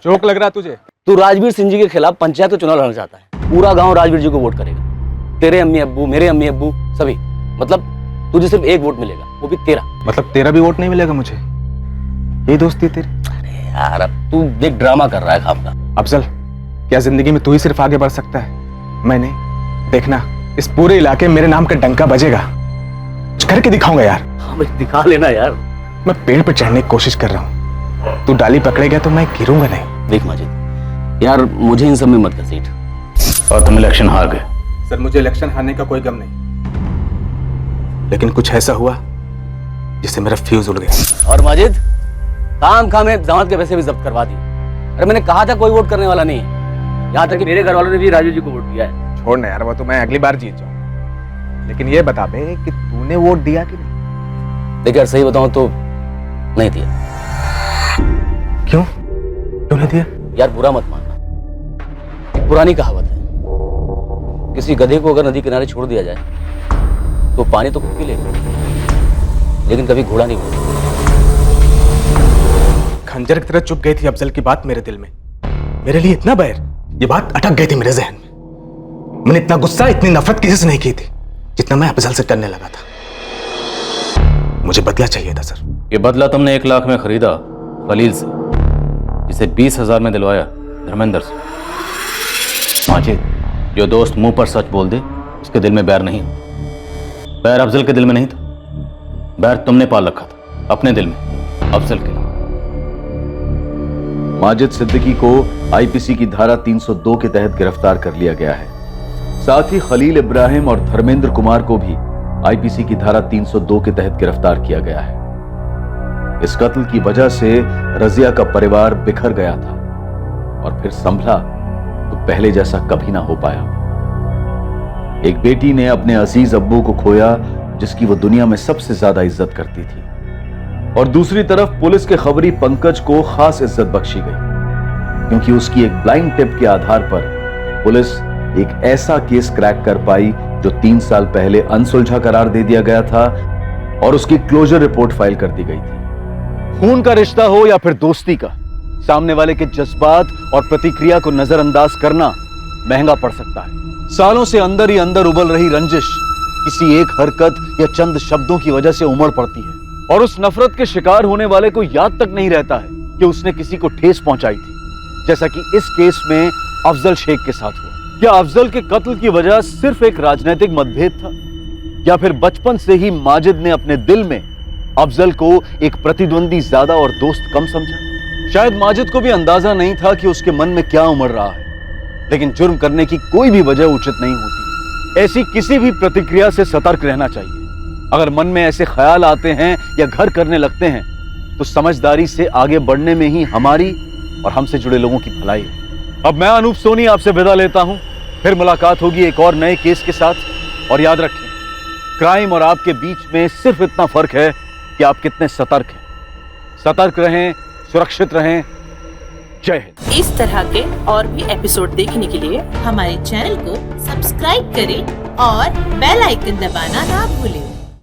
जोक लग रहा तुझे? तू राजवीर सिंह जी के खिलाफ पंचायत का चुनाव लड़ना चाहता है। पूरा गांव राजवीर जी को वोट करेगा, तेरे अम्मी अब्बू, मेरे अम्मी अब्बू, सभी। मतलब तुझे सिर्फ एक वोट मिलेगा, वो भी तेरा। मतलब तेरा भी वोट नहीं मिलेगा मुझे? यही दोस्ती तेरी? अरे यार, अब तू देख ड्रामा कर रहा है खाम का। अफजल, क्या जिंदगी में तू ही सिर्फ आगे बढ़ सकता है, मैं नहीं? देखना, इस पूरे इलाके में मेरे नाम का डंका बजेगा। कुछ करके दिखाऊंगा यार। हाँ भाई, दिखा लेना यार। मैं पेड़ पर चढ़ने की कोशिश कर रहा हूँ, तू डाली पकड़ेगा तो मैं गिरूंगा नहीं। देख माजिद यार, मुझे इन सब में मत घसीट। और तुम इलेक्शन हार गए। सर, मुझे इलेक्शन हारने का कोई गम नहीं, लेकिन कुछ ऐसा हुआ जिससे मेरा फ्यूज उड़ गया। और माजिद, काम में जमानत के पैसे भी जब्त करवा दिए। अरे मैंने कहा था कोई वोट करने वाला नहीं है। यहाँ तक कि मेरे घर वालों ने भी राजू जी को वोट दिया है। छोड़ ना यार, वो तो मैं अगली बार जीत जाऊँ। लेकिन ये बता बे कि तूने वोट दिया कि नहीं? देखिए यार, सही बताऊं तो नहीं दिया। क्यों? क्यों नहीं दिया? यार बुरा मत मानना, एक पुरानी कहावत है, किसी गधे को अगर नदी किनारे छोड़ दिया जाए तो पानी तो खुद पी लेगा, लेकिन कभी घोड़ा नहीं बोलता। खंजर की तरह चुप गई थी अफजल की बात मेरे दिल में। मेरे लिए इतना बैर, ये बात अटक गई थी मेरे जहन में। मैंने इतना गुस्सा, इतनी नफरत किसी से नहीं की थी जितना मैं अफजल से करने लगा था। मुझे बदला चाहिए था सर। ये बदला तुमने 1 लाख में खरीदा खलील से, जिसे 20,000 में दिलवाया धर्मेंद्र से। माजिद, जो दोस्त मुंह पर सच बोल दे उसके दिल में बैर नहीं होता। बैर अफजल के दिल में नहीं था, बैर तुमने पाल रखा था अपने दिल में अफजल के। माजिद सिद्दीकी को आईपीसी की धारा 302 के तहत गिरफ्तार कर लिया गया है। साथ ही खलील इब्राहिम और धर्मेंद्र कुमार को भी आईपीसी की धारा 302 के तहत गिरफ्तार किया गया है। इस कत्ल की वजह से रजिया का परिवार बिखर गया था और फिर संभला तो पहले जैसा कभी ना हो पाया। एक बेटी ने अपने अजीज अब्बू को खोया जिसकी वो दुनिया में सबसे ज्यादा इज्जत करती थी, और दूसरी तरफ पुलिस के खबरी पंकज को खास इज्जत बख्शी गई क्योंकि उसकी एक ब्लाइंड टिप के आधार पर पुलिस एक ऐसा केस क्रैक कर पाई जो 3 साल पहले अनसुलझा करार दे दिया गया था और उसकी क्लोजर रिपोर्ट फाइल कर दी गई थी। खून का रिश्ता हो या फिर दोस्ती का, सामने वाले के जज्बात और प्रतिक्रिया को नजरअंदाज करना महंगा पड़ सकता है। सालों से अंदर ही अंदर उबल रही रंजिश किसी एक हरकत या चंद शब्दों की वजह से उमड़ पड़ती है, और उस नफरत के शिकार होने वाले को याद तक नहीं रहता है कि उसने किसी को ठेस पहुंचाई थी, जैसा कि इस केस में अफजल शेख के साथ हुआ। क्या अफजल के कत्ल की वजह सिर्फ एक राजनीतिक मतभेद था, या फिर बचपन से ही माजिद ने अपने दिल में अफजल को एक प्रतिद्वंदी ज्यादा और दोस्त कम समझा? शायद माजिद को भी अंदाजा नहीं था कि उसके मन में क्या उमड़ रहा है, लेकिन जुर्म करने की कोई भी वजह उचित नहीं होती। ऐसी किसी भी प्रतिक्रिया से सतर्क रहना चाहिए। अगर मन में ऐसे ख्याल आते हैं या घर करने लगते हैं तो समझदारी से आगे बढ़ने में ही हमारी और हमसे जुड़े लोगों की भलाई है। अब मैं अनूप सोनी आपसे विदा लेता हूं, फिर मुलाकात होगी एक और नए केस के साथ। और याद रखें, क्राइम और आपके बीच में सिर्फ इतना फर्क है कि आप कितने सतर्क हैं। सतर्क रहें, सुरक्षित रहें। जय हिंद। इस तरह के और भी एपिसोड देखने के लिए हमारे चैनल को सब्सक्राइब करें और बेल आइकन दबाना ना भूलें।